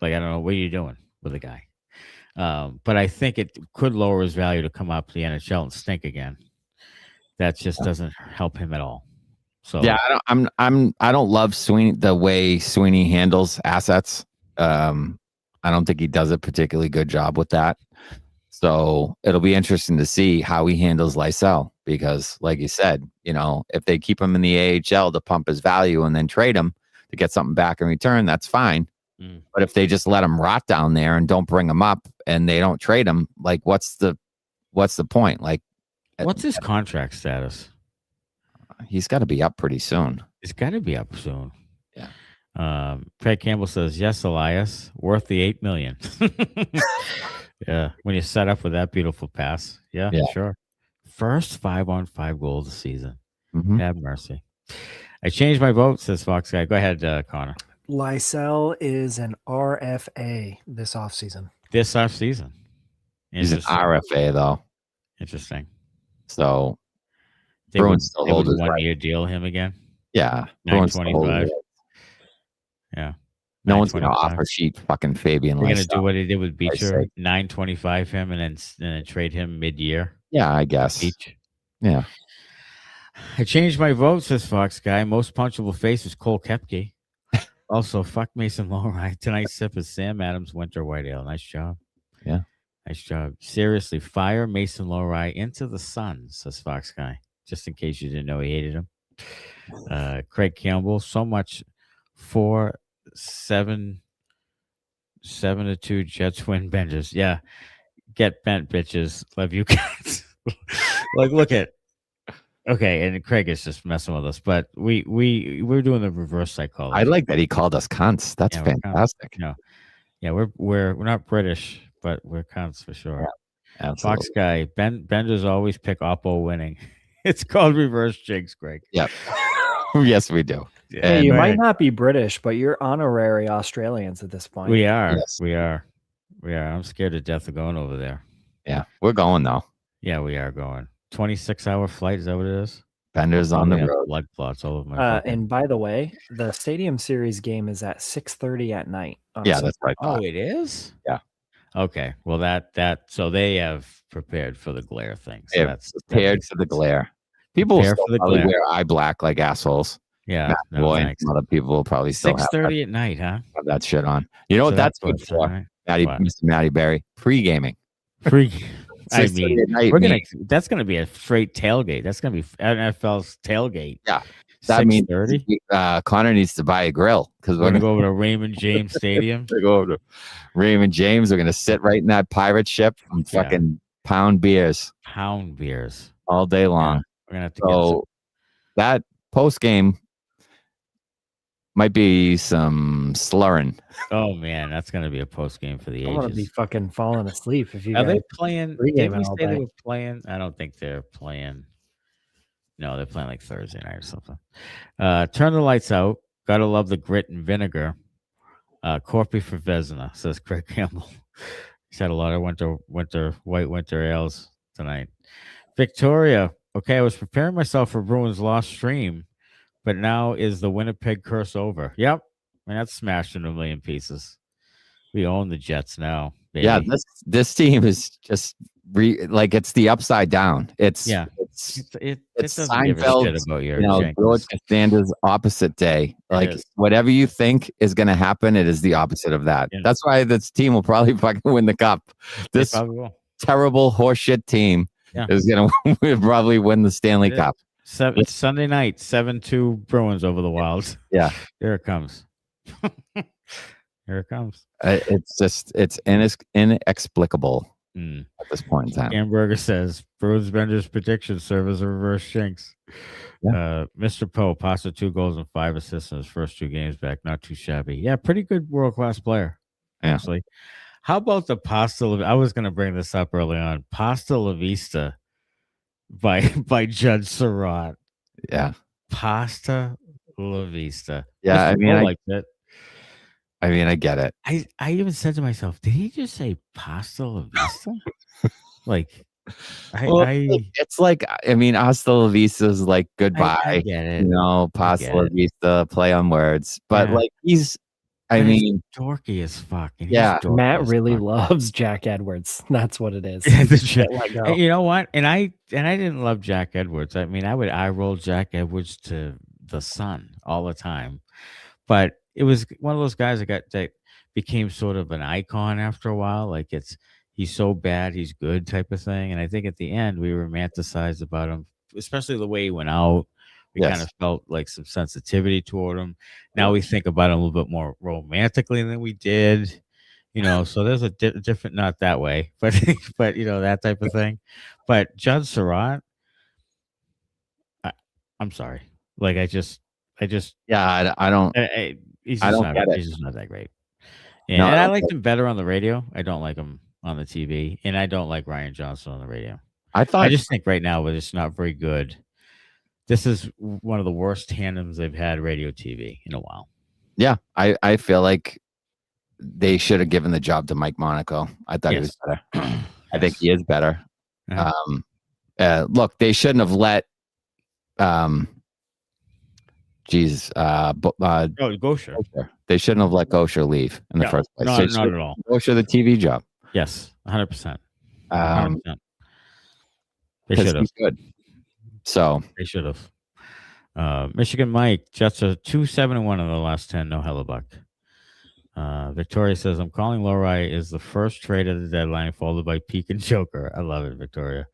Like, I don't know. What are you doing with the guy? But I think it could lower his value to come up to the NHL and stink again. That just doesn't help him at all. So yeah, I don't love Sweeney, the way Sweeney handles assets. I don't think he does a particularly good job with that. So it'll be interesting to see how he handles Lysell, because, like you said, if they keep him in the AHL to pump his value and then trade him to get something back in return, that's fine. But if they just let him rot down there and don't bring him up and they don't trade him, like, what's the point? Like, what's his contract status? He's got to be up pretty soon. He's got to be up soon. Yeah. Craig Campbell says, yes, Elias, worth the $8 million. Yeah. When you set up with that beautiful pass. Yeah, sure. First 5-on-5 goal of the season. Mm-hmm. Have mercy. I changed my vote, says Fox Guy. Go ahead, Connor. Lysell is an RFA this offseason. This offseason. He's an RFA, though. Interesting. So they Bruins would, still hold his 1 year deal him again. Yeah. $925. Yeah. No one's going to offer sheet fucking Fabian. They're going to do what they did with Beecher, $925 him, and then trade him mid-year. Yeah, I guess. Beach. Yeah. I changed my vote, says Fox Guy. Most punchable face is Cole Koepke. Also, fuck Mason Lohrei. Tonight's sip is Sam Adams Winter White Ale. Nice job. Yeah. Nice job. Seriously, fire Mason Lohrei into the sun, says Fox Guy. Just in case you didn't know he hated him. Craig Campbell, so much for 7-2 Jets win Benders. Yeah. Get bent, bitches. Love you guys. Like, look at. Okay, and Craig is just messing with us, but we're doing the reverse psychology. I like that he called us cunts. That's fantastic. Yeah, we're not British, but we're cunts for sure. Yeah, absolutely. Fox Guy, Benders always pick Oppo winning. It's called reverse jinx, Greg. Yep. Yes, we do. Hey, you might not be British, but you're honorary Australians at this point. We are. Yes. We are. I'm scared to death of going over there. Yeah, we're going though. Yeah, we are going. 26-hour flight, is that what it is? Benders on the road. Blood clots all over my and by the way, the Stadium Series game is at 6:30 at night. Yeah, that's right. Oh, it is? Yeah. Okay. Well, that so they have prepared for the glare thing. So that's prepared for the glare. People will still probably wear eye black like assholes. Yeah. Boy, other people will probably still 6:30 at night, huh? Have that shit on. You know what that's good for? Mr. Matty Berry. Pre-gaming. I mean, that's gonna be a straight tailgate. That's gonna be NFL's tailgate. Yeah, that means Connor needs to buy a grill because we're gonna go over to Raymond James Stadium. We go over to Raymond James. We're gonna sit right in that pirate ship and fucking pound beers all day long. Yeah, we're gonna have to get that post game might be some slurring. Oh man, that's gonna be a post game for the ages. I'm gonna be fucking falling asleep if you. Are they playing? Did we say they were playing? I don't think they're playing. No, they're playing like Thursday night or something. Turn the lights out. Gotta love the grit and vinegar. Corpy for Vezina, says Craig Campbell. He's had a lot of white winter ales tonight. Victoria. Okay, I was preparing myself for Bruins lost stream. But now is the Winnipeg curse over? Yep. And that's smashed into a million pieces. We own the Jets now. Baby. Yeah, this team is just it's the upside down. It's Seinfeld about your George Costanza's opposite day. Like whatever you think is going to happen, it is the opposite of that. Yeah. That's why this team will probably fucking win the cup. This terrible horseshit team is going to probably win the Stanley Cup. It's Sunday night, 7-2 Bruins over the Wilds. Yeah. Here it comes. Here it comes. It's inexplicable. at this point in time. Hamburger says Bruins Benders prediction serve as a reverse Shinks. Yeah. Mr. Poe, Pasta 2 goals and 5 assists in his first 2 games back. Not too shabby. Yeah, pretty good world-class player, actually. How about the Pasta? I was going to bring this up early on. Pasta La Vista by Judge Surratt. Yeah. Pasta La Vista. Yeah, I like it. I mean, I get it. I even said to myself, did he just say Pasta La Vista? It's like, I mean, hasta la vista is like goodbye. I get it. You know, pasta la vista, play on words. But like he's dorky as fuck. Matt really loves Jack Edwards. That's what it is. And you know what? And I didn't love Jack Edwards. I mean, I would eye roll Jack Edwards to the sun all the time. But it was one of those guys that became sort of an icon after a while. Like he's so bad, he's good type of thing. And I think at the end we romanticized about him, especially the way he went out. We kind of felt like some sensitivity toward him. Now we think about him a little bit more romantically than we did, so there's a different, not that way, but that type of thing. But Judge Surratt, I'm sorry. Like I don't he's just not that great. And I liked him better on the radio. I don't like him on the TV, and I don't like Ryan Johnson on the radio. I just think right now it's not very good. This is one of the worst tandems they've had radio TV in a while. Yeah, I feel like they should have given the job to Mike Monaco. I thought he was better. I think he is better. Look, they shouldn't have let Gosher. They shouldn't have let Gosher leave in the first place. Not at all. Gosher the TV job. Yes, 100%. They should have. Good. So they should have. Michigan Mike, Jets are 2-7-1 in the last 10. No Hellebuck. Victoria says, I'm calling Lohrei is the first trade of the deadline, followed by Peeke and Joker. I love it, Victoria.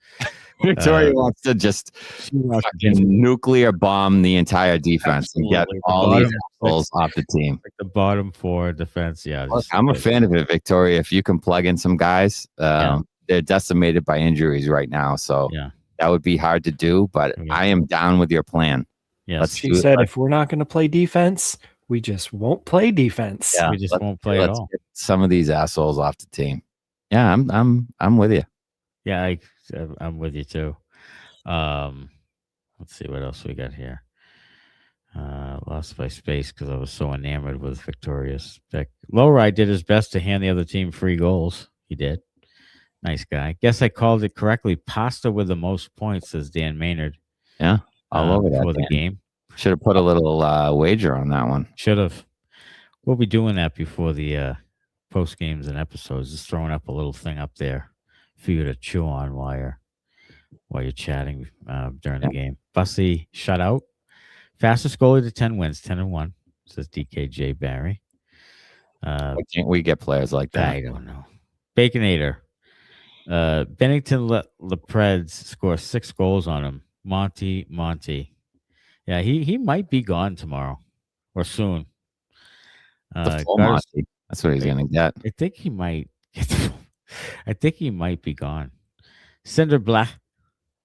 Victoria wants to just nuclear bomb the entire defense and get all these assholes off the team. Like the bottom 4 defense. Yeah. Look, I'm a fan of it, Victoria. If you can plug in some guys, they're decimated by injuries right now. So that would be hard to do, but I am down with your plan. Yes. She said, if we're not going to play defense, we just won't play defense. Yeah, we just won't play at all. Get some of these assholes off the team. Yeah, I'm with you. Yeah, I'm with you too. Let's see what else we got here. Lost my space because I was so enamored with Victoria's pick. Lohrei did his best to hand the other team 3 goals. He did. Nice guy. Guess I called it correctly. Pasta with the most points, says Dan Maynard. Yeah, all over that for the game. Should have put a little wager on that one. Should have. We'll be doing that before the post games and episodes. Just throwing up a little thing up there for you to chew on while you're chatting during the game. Bussy shutout. Fastest goalie to 10 wins, 10-1, says DKJ Barry. Why can't we get players like that? I don't know. Baconator. Bennington Lepreds score 6 goals on him. Monty. Yeah, he might be gone tomorrow or soon. The full Monty. That's what he's going to get. I think he might. I think he might be gone. Cinder Black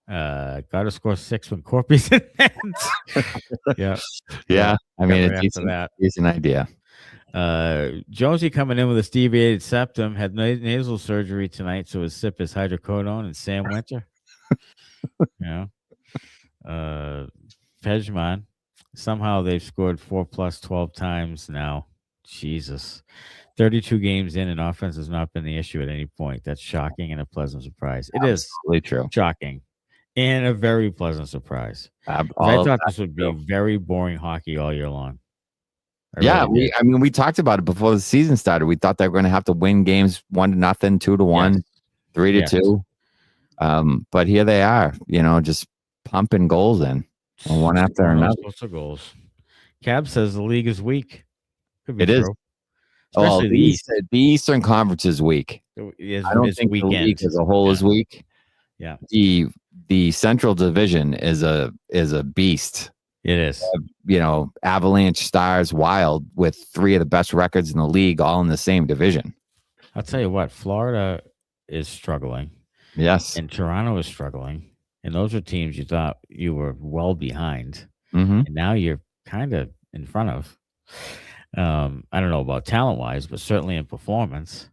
got to score 6 when Korpi's in net. Yeah. I mean, it's a decent idea. Jonesy coming in with a deviated septum, had nasal surgery tonight, so his sip is hydrocodone and Sam Winter. Pejman, somehow they've scored 4+ 12 times now. Jesus. 32 games in, and offense has not been the issue at any point. That's shocking and a pleasant surprise. It is true. Shocking and a very pleasant surprise. I thought this would be very boring hockey all year long. We talked about it before the season started. We thought they were going to have to win games 1-0, 2-1, 3-2. But here they are, just pumping goals in, one after another. Lots of goals. Cab says the league is weak. It is. Especially the Eastern Conference is weak. I don't think the league as a whole is weak. Yeah. The Central Division is a beast. It is. Avalanche, Stars, Wild with 3 of the best records in the league, all in the same division. I'll tell you what, Florida is struggling. Yes. And Toronto is struggling. And those are teams you thought you were well behind. Mm-hmm. And now you're kind of in front of. I don't know about talent-wise, but certainly in performance.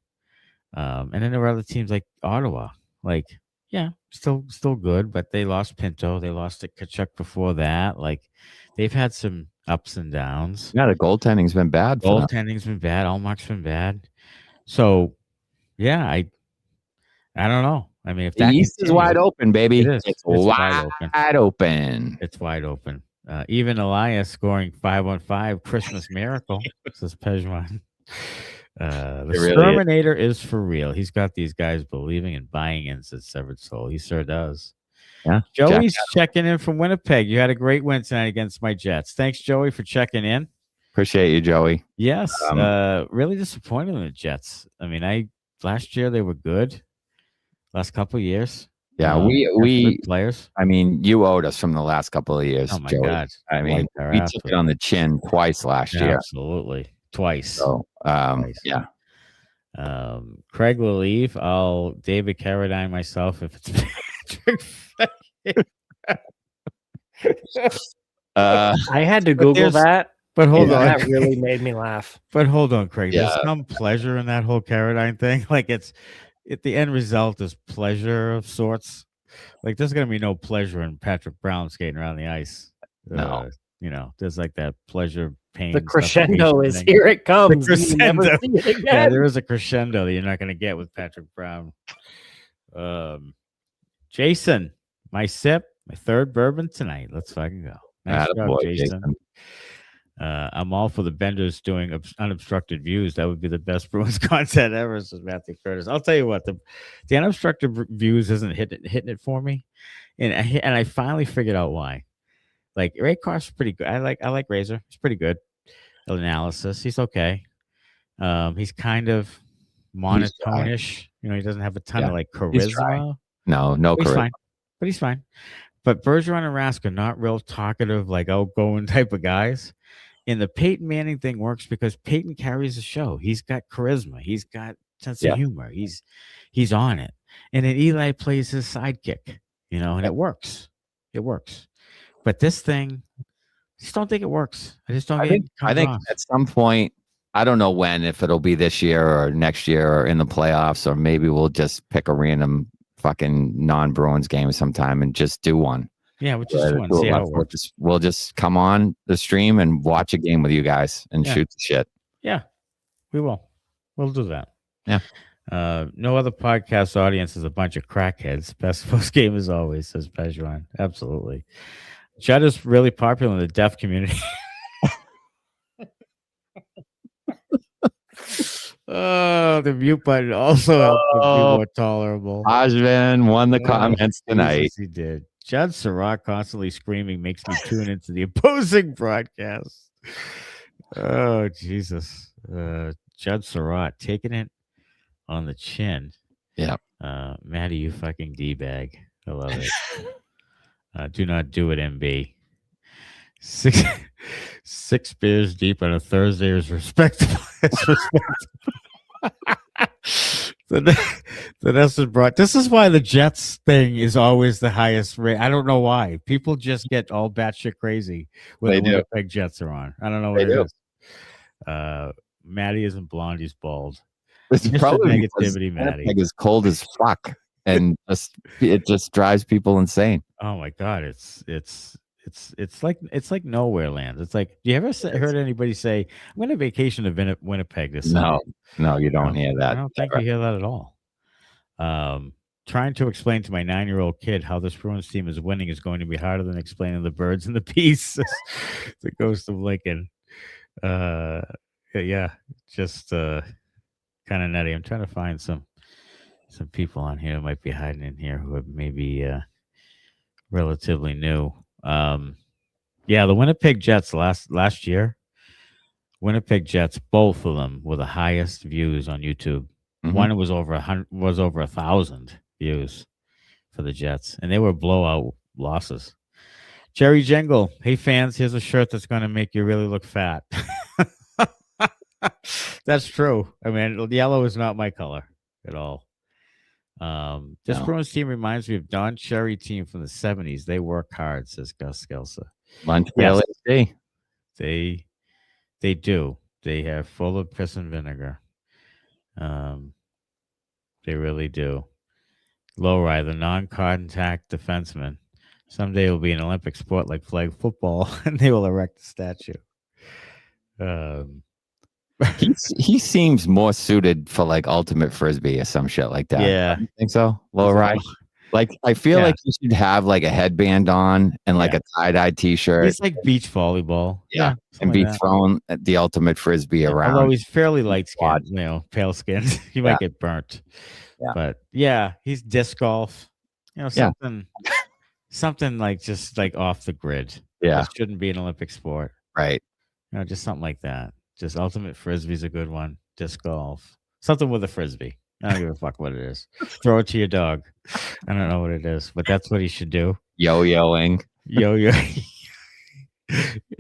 And then there were other teams like Ottawa. Like, yeah, still good, but they lost Pinto. They lost to Tkachuk before that. Like, they've had some ups and downs. Yeah, the goaltending's been bad. Goaltending's been bad. Allmark's been bad. So, yeah, I don't know. I mean, if the East is wide open, baby. It's wide open. It's wide open. Even Elias scoring 5-on-5 Christmas miracle, says Pejman. The Exterminator is for real. He's got these guys believing and buying in, says Severed Soul. He sure does. Yeah. Joey's checking in from Winnipeg. You had a great win tonight against my Jets. Thanks, Joey, for checking in. Appreciate you, Joey. Yes. Really disappointed in the Jets. I mean, last year they were good. Last couple of years. Yeah, we players. I mean, you owed us from the last couple of years. Oh my Joey. God! I mean, we took it on the chin twice last year. Absolutely, twice. So, twice. Yeah. Craig will leave. I'll David Carradine myself if it's Patrick. I had to Google that. But hold on, that really made me laugh. But hold on, Craig. Yeah. There's some pleasure in that whole Carradine thing. Like the end result is pleasure of sorts. Like there's gonna be no pleasure in Patrick Brown skating around the ice. No, there's like that pleasure, pain. The crescendo is here. It comes. The never see it again. Yeah, there is a crescendo that you're not gonna get with Patrick Brown. Jason, my third bourbon tonight. Let's fucking go. Nice job, Jason. I'm all for the Benders doing unobstructed views. That would be the best Bruins content ever, says Matthew Curtis. I'll tell you what, the unobstructed views isn't hitting it for me, and I finally figured out why. Like Ray Carr's pretty good. I like Razor. He's pretty good. Analysis. He's okay. He's kind of monotone-ish. He doesn't have a ton of like charisma. No charisma. Fine. But he's fine. But Bergeron and Rask are not real talkative, like outgoing type of guys. And the Peyton Manning thing works because Peyton carries the show. He's got charisma. He's got sense of humor. He's on it. And then Eli plays his sidekick, and it works. It works. But this thing, I just don't think it works. I just don't think I think at some point, I don't know when, if it'll be this year or next year or in the playoffs, or maybe we'll just pick a random fucking non-Bruins game sometime and just do one. Yeah, we'll just see how it works. We'll just come on the stream and watch a game with you guys and shoot the shit. Yeah, we will. We'll do that. Yeah. No other podcast audience is a bunch of crackheads. Best post game as always, says Pejman. Absolutely. Judd is really popular in the deaf community. Oh, the mute button also helped him be more tolerable. Ajvan won the comments tonight. Yes, he did. Judd Surratt constantly screaming makes me tune into the opposing broadcast. Oh, Jesus. Judd Surratt taking it on the chin. Yeah. Matty, you fucking D-bag. I love it. Do not do it, MB. Six beers deep on a Thursday is respectable. This is why the Jets thing is always the highest rate. I don't know why. People just get all batshit crazy when the Winnipeg Jets are on. I don't know what it is. Matty isn't blonde, he's bald. It's probably negativity, Matty. Winnipeg is cold as fuck, and it just drives people insane. Oh my God, it's like nowhere land. It's like, do you ever heard anybody say, "I'm going to vacation to Winnipeg this summer"? No, you don't hear that. I don't think you hear that at all. Trying to explain to my 9-year-old kid how this Bruins team is winning is going to be harder than explaining the birds and the bees. The ghost of Lincoln. Yeah, just kind of nutty. I'm trying to find some people on here who might be hiding in here who are maybe relatively new. The Winnipeg Jets last year, Winnipeg Jets, both of them were the highest views on YouTube. Mm-hmm. One was over 1,000 views for the Jets, and they were blowout losses. Jerry Jingle, hey fans, here's a shirt that's going to make you really look fat. That's true. I mean, yellow is not my color at all. This Bruins team reminds me of Don Cherry team from the 70s. They work hard, says Gus Gelsa. Montreal AC. They do. They have full of piss and vinegar. They really do. Lohrei, the non-contact defenseman. Someday it will be an Olympic sport like flag football, and they will erect a statue. He seems more suited for like ultimate frisbee or some shit like that. Yeah, I think so. Lohrei. Like I feel like you should have like a headband on and like a tie-dye t-shirt. It's like beach volleyball. Yeah. And be throwing the ultimate frisbee around. Although he's fairly light skinned, pale skinned. He might get burnt. Yeah. But he's disc golf. Something like just like off the grid. Yeah. It shouldn't be an Olympic sport. Right. Just something like that. Just ultimate frisbee's a good one. Disc golf. Something with a frisbee. I don't give a fuck what it is. Throw it to your dog. I don't know what it is, but that's what he should do. Yo-yoing. Yo-yo.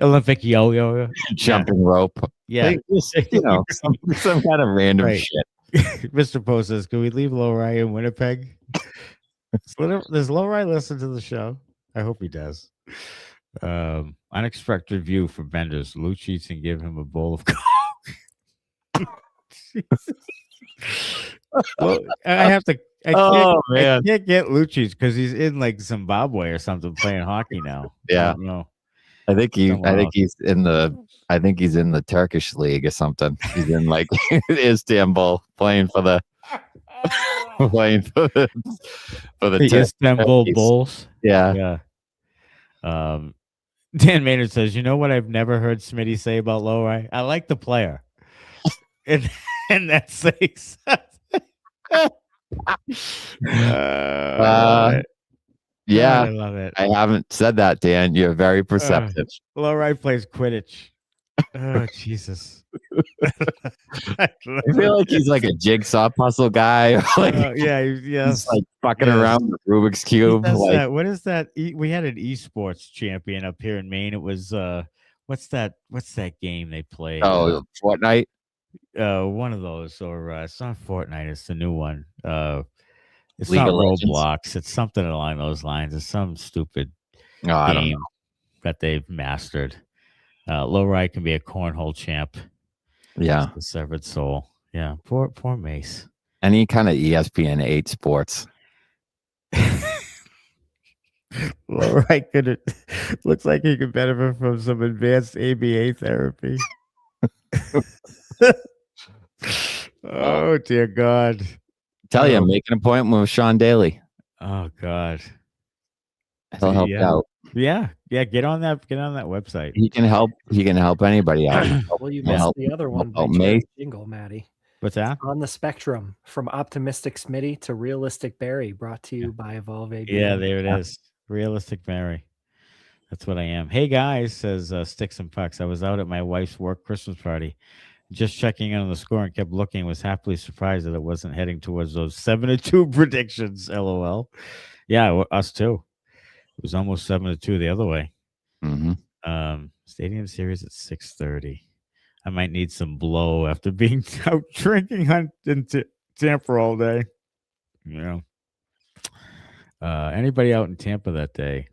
Olympic yo-yo. Jumping rope. Yeah. Some kind of random shit. Mr. Poe says, can we leave Lohrei in Winnipeg? Does Lohrei listen to the show? I hope he does. Unexpected view for Benders. Luch eats and give him a bowl of coke. Well, I can't get Lucci's because he's in like Zimbabwe or something playing hockey now. Yeah, I think he's in the Turkish league or something. He's in like Istanbul playing for the Istanbul Bulls. Yeah. Dan Maynard says, "You know what I've never heard Smitty say about Lohrei? I like the player." And that says yeah, I love it. I haven't said that, Dan. You're very perceptive. Lohrei plays Quidditch. Oh, Jesus. I feel like he's like a jigsaw puzzle guy. He's like fucking around with Rubik's Cube. What is that? We had an esports champion up here in Maine. It was what's that game they play? Oh, Fortnite. One of those, or it's not Fortnite. It's the new one. It's League not of Legends. Roblox. It's something along those lines. It's some stupid I don't game know. that they've mastered. Lohrei can be a cornhole champ. Yeah, the severed soul. Yeah, poor Mace. Any kind of ESPN 8 sports. Lohrei looks like he could benefit from some advanced ABA therapy. Oh dear God! Tell you, make an appointment with Sean Daly. Oh God, he'll help out. Yeah. Get on that website. He can help anybody out. Well, you missed the other one. Jingle, Matty. What's that? On the spectrum, from optimistic Smitty to realistic Barry, brought to you by Evolve ABA. Yeah, there it is. Realistic Barry. That's what I am. Hey guys, says Sticks and Pucks. I was out at my wife's work Christmas party, just checking in on the score and kept looking. Was happily surprised that it wasn't heading towards those 7-2 predictions. LOL. Yeah, us too. It was almost 7-2 the other way. Mm-hmm. Stadium series at 6:30. I might need some blow after being out drinking in Tampa all day. Anybody out in Tampa that day,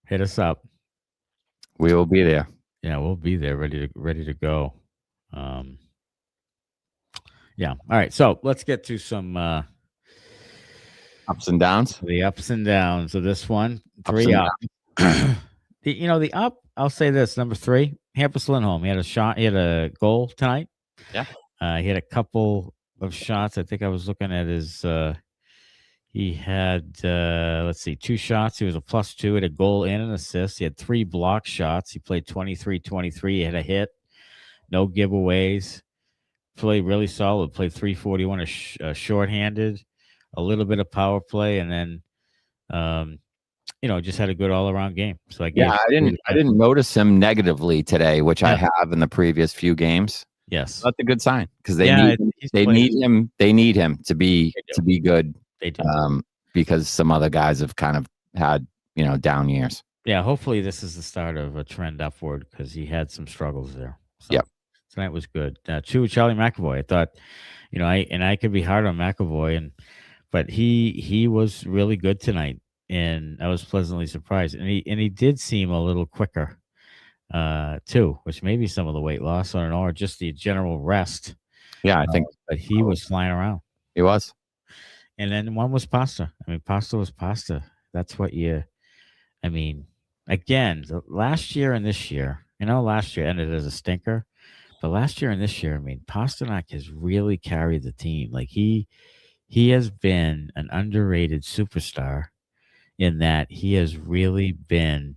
hit us up. We will be there. Yeah, we'll be there, ready to go. Yeah. All right. So let's get to some ups and downs. The ups and downs of this one. 3 up. The up. I'll say this: number 3, Hampus Lindholm. He had a shot. He had a goal tonight. Yeah. He had a couple of shots. I think I was looking at his. He had 2 shots. He was a +2. Had a goal and an assist. He had 3 block shots. He played 23-23. He had a hit. No giveaways. Played really solid. Played 341 shorthanded. A little bit of power play, and then just had a good all around game. So I didn't notice him negatively today, which I have in the previous few games. Yes, that's a good sign because they need him. They need him to be good. They do. Because some other guys have kind of had down years. Yeah, hopefully this is the start of a trend upward because he had some struggles there. So tonight was good. 2, Charlie McAvoy. I thought, I could be hard on McAvoy, but he was really good tonight, and I was pleasantly surprised. And he did seem a little quicker, too, which may be some of the weight loss or just the general rest. Yeah, I think. But he was flying around. He was. And then one was Pasta. I mean, Pasta was Pasta. That's what I mean, again, last year and this year, last year ended as a stinker, but last year and this year, I mean, Pastrnak has really carried the team. Like he has been an underrated superstar in that he has really been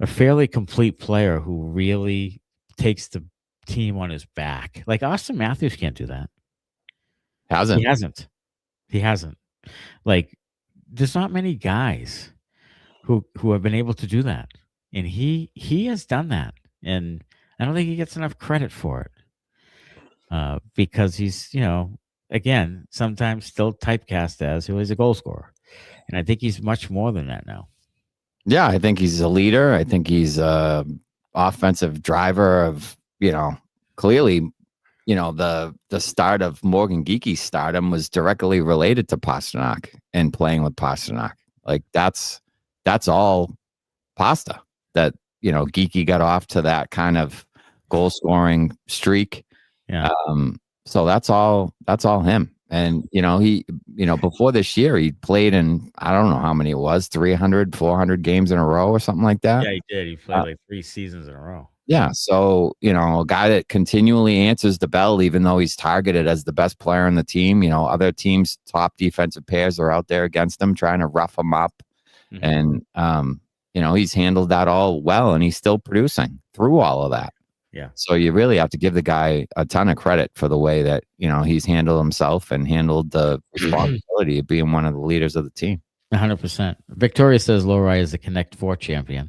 a fairly complete player who really takes the team on his back. Like Austin Matthews can't do that. He hasn't. Like, there's not many guys who have been able to do that, and he has done that, and I don't think he gets enough credit for it, because he's again sometimes still typecast as who is a goal scorer, and I think he's much more than that now. Yeah, I think he's a leader. I think he's a offensive driver of clearly. The start of Morgan Geekie's stardom was directly related to Pastrnak and playing with Pastrnak. Like that's all Pasta that, Geekie got off to that kind of goal scoring streak. Yeah. So that's all him. And, he, before this year, he played in, I don't know how many it was, 300, 400 games in a row or something like that. Yeah, he did. He played like 3 seasons in a row. Yeah. So, a guy that continually answers the bell, even though he's targeted as the best player on the team, other teams' top defensive pairs are out there against him, trying to rough him up. Mm-hmm. And, he's handled that all well, and he's still producing through all of that. Yeah. So you really have to give the guy a ton of credit for the way that, he's handled himself and handled the responsibility of being one of the leaders of the team. 100%. Victoria says Lohrei is the Connect 4 champion.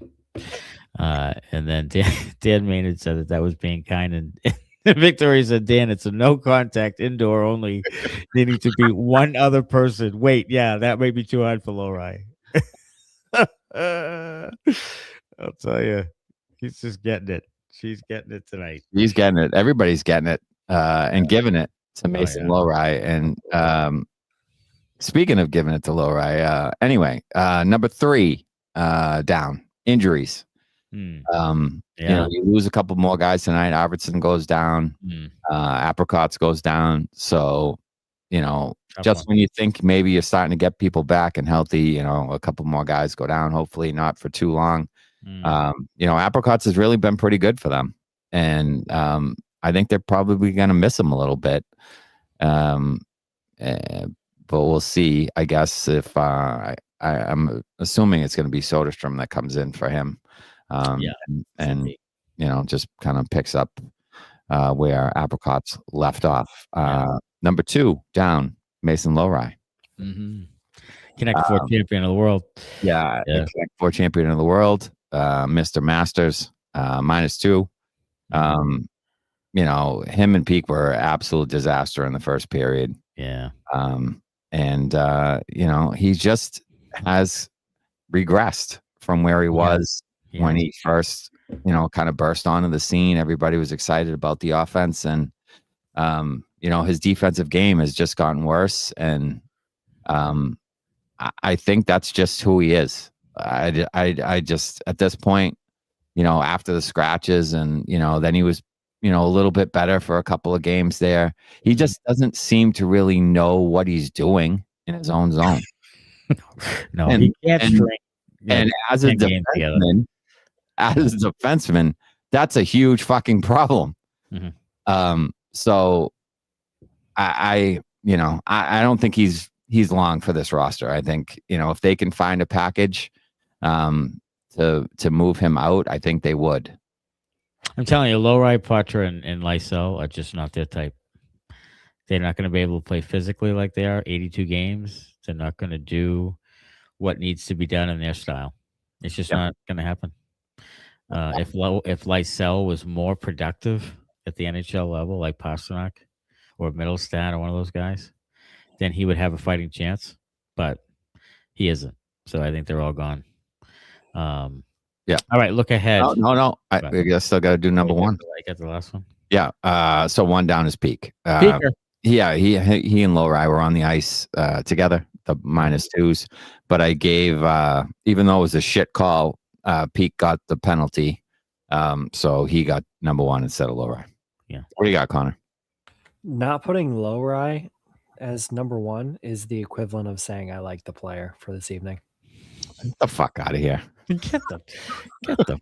And then Dan Maynard said that was being kind, and Victoria said, Dan, it's a no contact indoor only. They need to be one other person. Wait, yeah, that may be too hard for Lohrei. I'll tell you, he's just getting it. She's getting it tonight. He's getting it. Everybody's getting it, and giving it to Mason Lohrei. And speaking of giving it to Lohrei, anyway, number 3 down, injuries. You lose a couple more guys tonight. Albertson goes down. Apricots goes down. So, just when you think maybe you're starting to get people back and healthy, a couple more guys go down. Hopefully not for too long. Apricots has really been pretty good for them, and I think they're probably going to miss him a little bit. But we'll see. I guess if I'm assuming it's going to be Soderstrom that comes in for him. And just kind of picks up where Apricots left off. Number 2 down, Mason Lohrei. Connect 4 champion of the world. Yeah. Connect 4 champion of the world. Mr. Masters, -2. Him and Peeke were absolute disaster in the first period. Yeah. He just has regressed from where he was when he first, kind of burst onto the scene. Everybody was excited about the offense, and his defensive game has just gotten worse. And I think that's just who he is. I just, at this point, after the scratches, and then he was, a little bit better for a couple of games there. He just doesn't seem to really know what he's doing in his own zone. No, he can't string. And as a defenseman, that's a huge fucking problem. So I don't think he's long for this roster. I think, if they can find a package to move him out, I think they would. I'm telling you, Lohrei, Poitras, and Lysell are just not their type. They're not going to be able to play physically like they are. 82 games. They're not going to do what needs to be done in their style. It's just not going to happen. If Lysell was more productive at the NHL level, like Pastrnak or Middlestat or one of those guys, then he would have a fighting chance. But he isn't. So I think they're all gone. Yeah. All right. Look ahead. No. I still got to do number 1. I got the last one. Yeah. So 1 down is Peeke. Beecher. Yeah, he and Lohrei were on the ice together, the -2s. But I gave, even though it was a shit call, Peeke got the penalty. So he got number 1 instead of Lohrei. Yeah. What do you got, Connor? Not putting Lohrei as number 1 is the equivalent of saying I like the player for this evening. Get the fuck out of here. Get the.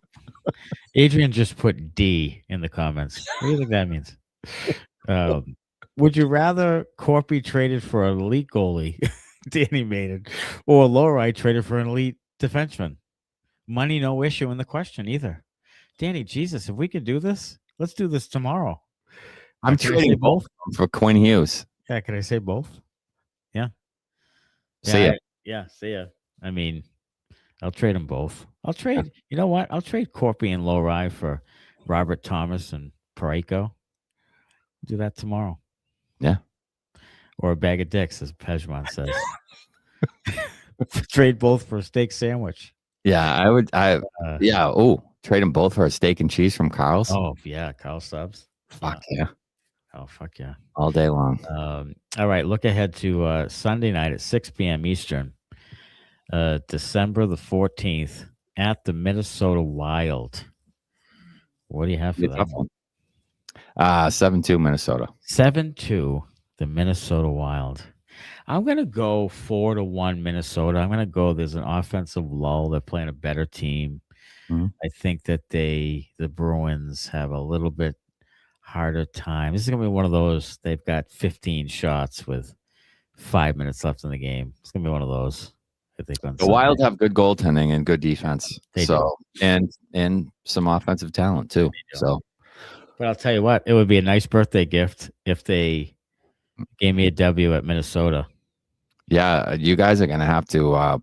Adrian just put D in the comments. What do you think that means? Would you rather Korpi traded for an elite goalie, Danny made it, or Lohrei traded for an elite defenseman? Money, no issue in the question either. Danny, Jesus, if we could do this, let's do this tomorrow. I'm trading both for Quinn Hughes. Yeah, can I say both? Yeah. See ya. Yeah, see ya. I mean, I'll trade them both. I'll trade. You know what? I'll trade Korpi and Lohrei for Robert Thomas and Parayko. Do that tomorrow. Yeah. Or a bag of dicks, as Pejman says. Trade both for a steak sandwich. Yeah, I would. Yeah. Oh, trade them both for a steak and cheese from Carl's. Oh yeah, Carl Stubbs. Fuck yeah. Oh fuck yeah. All day long. All right. Look ahead to Sunday night at 6 p.m. Eastern, December the 14th at the Minnesota Wild. What do you have for that one? 7-2 Minnesota. 7-2 the Minnesota Wild. I'm going to go 4-1 Minnesota. I'm going to go, there's an offensive lull. They're playing a better team. Mm-hmm. I think that the Bruins have a little bit harder time. This is going to be one of those, they've got 15 shots with 5 minutes left in the game. It's going to be one of those. I think on the Wild have good goaltending and good defense. They do. And some offensive talent too. So, but I'll tell you what, it would be a nice birthday gift if they gave me a W at Minnesota. Yeah, you guys are gonna have to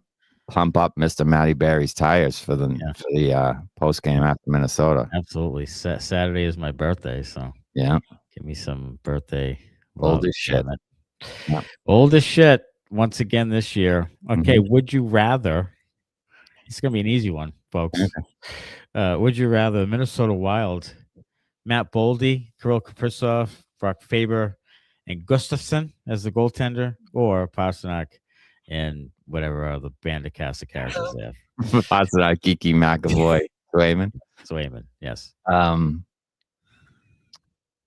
pump up Mr. Matty Berry's tires for the post game after Minnesota. Absolutely. Saturday is my birthday, so yeah, give me some birthday. Old as shit. Yeah. Old as shit. Once again this year. Okay, would you rather? It's gonna be an easy one, folks. Would you rather Minnesota Wild, Matt Boldy, Kirill Kaprizov, Brock Faber, and Gustafsson as the goaltender, or Pastrnak and whatever other band of cast of characters they have? Pastrnak, Geekie, McAvoy, Swayman, yes.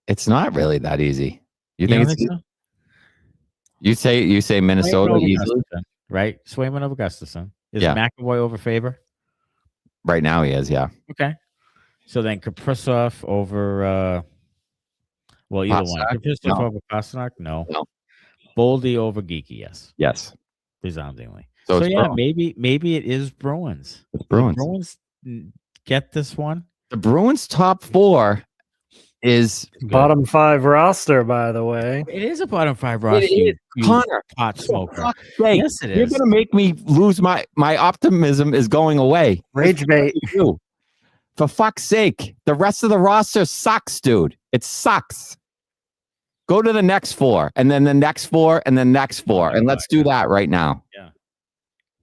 It's not really that easy. You think it's so? You say Minnesota easily, right? Swayman over Gustafsson. Is McAvoy over Faber? Right now he is, yeah. Okay. So then Kaprizov over either Pastrnak? one. Kaprizov over Pastrnak? No. Boldy over Geekie, yes. Yes. Resoundingly. So yeah, maybe it is Bruins. It's Bruins. The Bruins get this one. The Bruins top 4 is bottom 5 roster, by the way. It is a bottom 5 roster. It is. Connor, pot smoker. Yes, it is. You're gonna make me lose my optimism is going away. Rage bait. For fuck's sake, the rest of the roster sucks, dude. It sucks. Go to the next 4, and then the next 4, and the next 4, and let's do that right now. Yeah.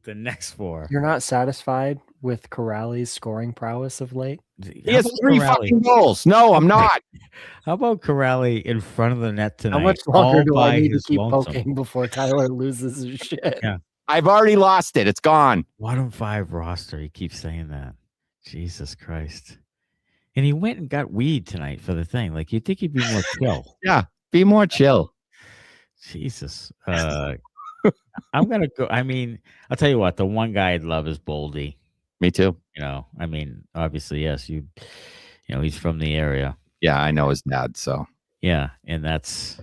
The next 4. You're not satisfied with Corrali's scoring prowess of late? He has 3 fucking goals. No, I'm not. How about Corrali in front of the net tonight? How much longer do I need to keep poking before Tyler loses his shit? Yeah. I've already lost it. It's gone. Bottom 5 roster. He keeps saying that. Jesus Christ. And he went and got weed tonight for the thing. Like, you'd think he'd be more chill. Yeah, be more chill. Jesus. I'm going to go. I mean, I'll tell you what. The one guy I'd love is Boldy. Me too. You know, I mean, obviously, yes. You know, he's from the area. Yeah, I know his dad, so. Yeah, and that's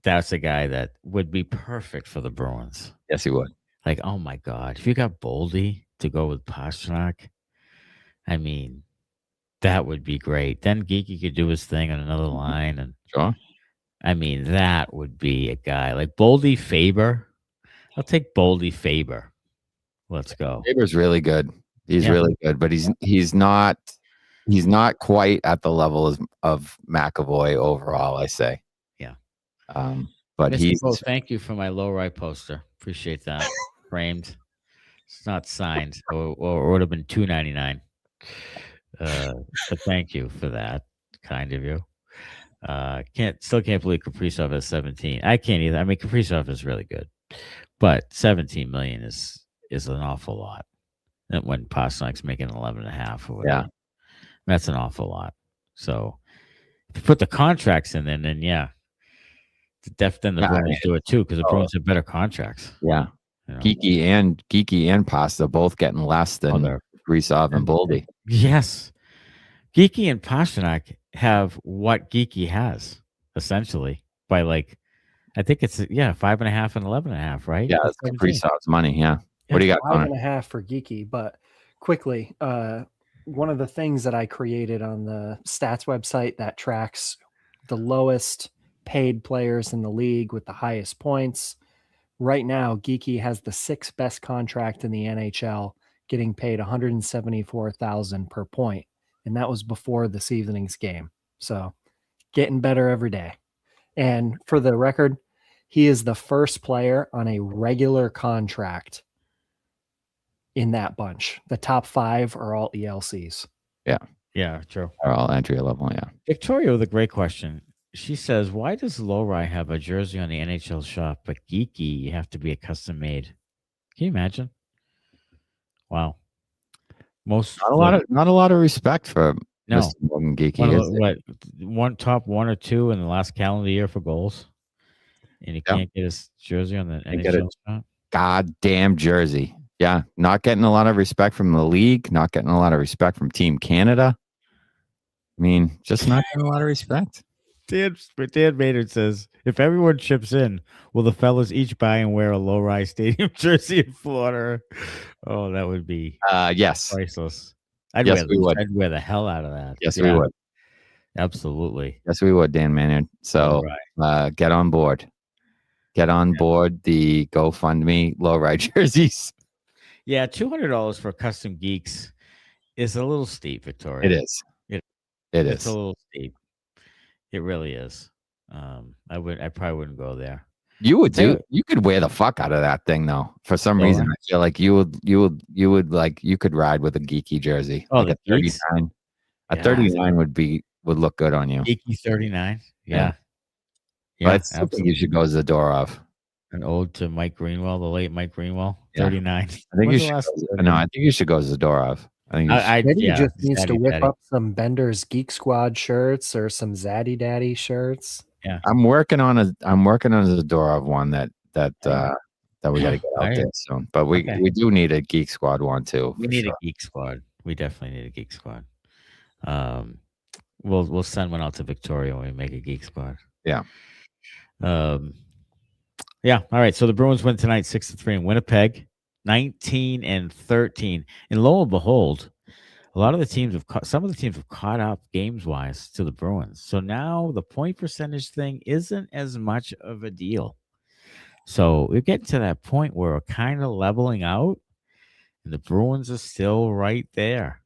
a guy that would be perfect for the Bruins. Yes, he would. Like, oh, my God. If you got Boldy to go with Pastrnak, I mean, that would be great. Then Geekie could do his thing on another line. And sure. I mean, that would be a guy. Like Boldy Faber. I'll take Boldy Faber. Let's go. Faber's really good. He's really good, but he's not quite at the level of McAvoy overall, I say. Yeah. But thank you for my Lohrei poster. Appreciate that. Framed. It's not signed, or it would have been $2.99. But thank you for that. Kind of you. Still can't believe Kaprizov has 17. I can't either. I mean, Kaprizov is really good, but 17 million is an awful lot. When Pastrnak's making 11.5 or whatever, that's an awful lot. So if you put the contracts in, then then the Bruins do it too, because the Bruins have better contracts. Yeah, Geekie and Pasta both getting less than Kaprizov and Boldy. Yes, Geekie and Pastrnak have what Geekie has essentially by I think it's 5.5 and 11.5, right? Yeah, that's Kaprizov's money. Yeah. What do you got? 5.5 for Geekie, but quickly, one of the things that I created on the stats website that tracks the lowest paid players in the league with the highest points. Right now, Geekie has the 6th best contract in the NHL, getting paid $174,000 per point, and that was before this evening's game. So, getting better every day. And for the record, he is the first player on a regular contract in that bunch. The top 5 are all ELCs. Yeah, true. Are all entry level, yeah. Victoria with a great question. She says, why does Lohrei have a jersey on the NHL shop, but Geekie, you have to be a custom made? Can you imagine? Wow. Not a lot of respect for Mr. Morgan Geekie. Top 1 or 2 in the last calendar year for goals, and he can't get his jersey on the NHL shop. Goddamn jersey. Yeah, not getting a lot of respect from the league, not getting a lot of respect from Team Canada. I mean, just not getting a lot of respect. Dan Maynard says, if everyone chips in, will the fellas each buy and wear a Lohrei Stadium jersey in Florida? Oh, that would be priceless. I'd wear the hell out of that. Yes, we would. Absolutely. Yes, we would, Dan Maynard. So get on board. Get on board the GoFundMe Lohrei jerseys. Yeah, $200 for custom geeks is a little steep, Victoria. It is. It's a little steep. It really is. I probably wouldn't go there. You would do. You could wear the fuck out of that thing though. For some reason, I feel like you could ride with a Geekie jersey. Oh, like a 39. A 39 would look good on you. Geekie 39. Yeah. But I still think you should go Zadorov. An ode to Mike Greenwell, the late Mike Greenwell, 39. I think you should go Zadorov. Maybe he just needs to whip up some Benders Geek Squad shirts or some Zaddy Daddy shirts. Yeah, I'm working on a Zadorov one that we got to get out there soon. But we do need a Geek Squad one too. We need a Geek Squad. We definitely need a Geek Squad. We'll send one out to Victoria when we make a Geek Squad. Yeah. Yeah. All right. So the Bruins win tonight, 6-3 in Winnipeg, 19-13. And lo and behold, some of the teams have caught up games wise to the Bruins. So now the point percentage thing isn't as much of a deal. So we're getting to that point where we're kind of leveling out, and the Bruins are still right there.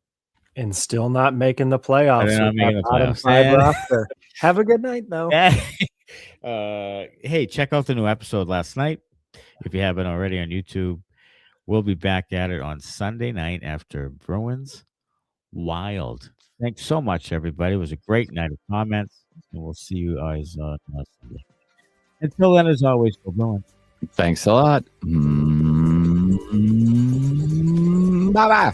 And still not making the playoffs. They're not making the playoffs. 5 roster. Have a good night, though. Hey, check out the new episode last night if you haven't already on YouTube. We'll be back at it on Sunday night after Bruins Wild. Thanks so much, everybody. It was a great night of comments, and we'll see you guys on Sunday. Until then, as always, go Bruins. Thanks a lot. Bye-bye.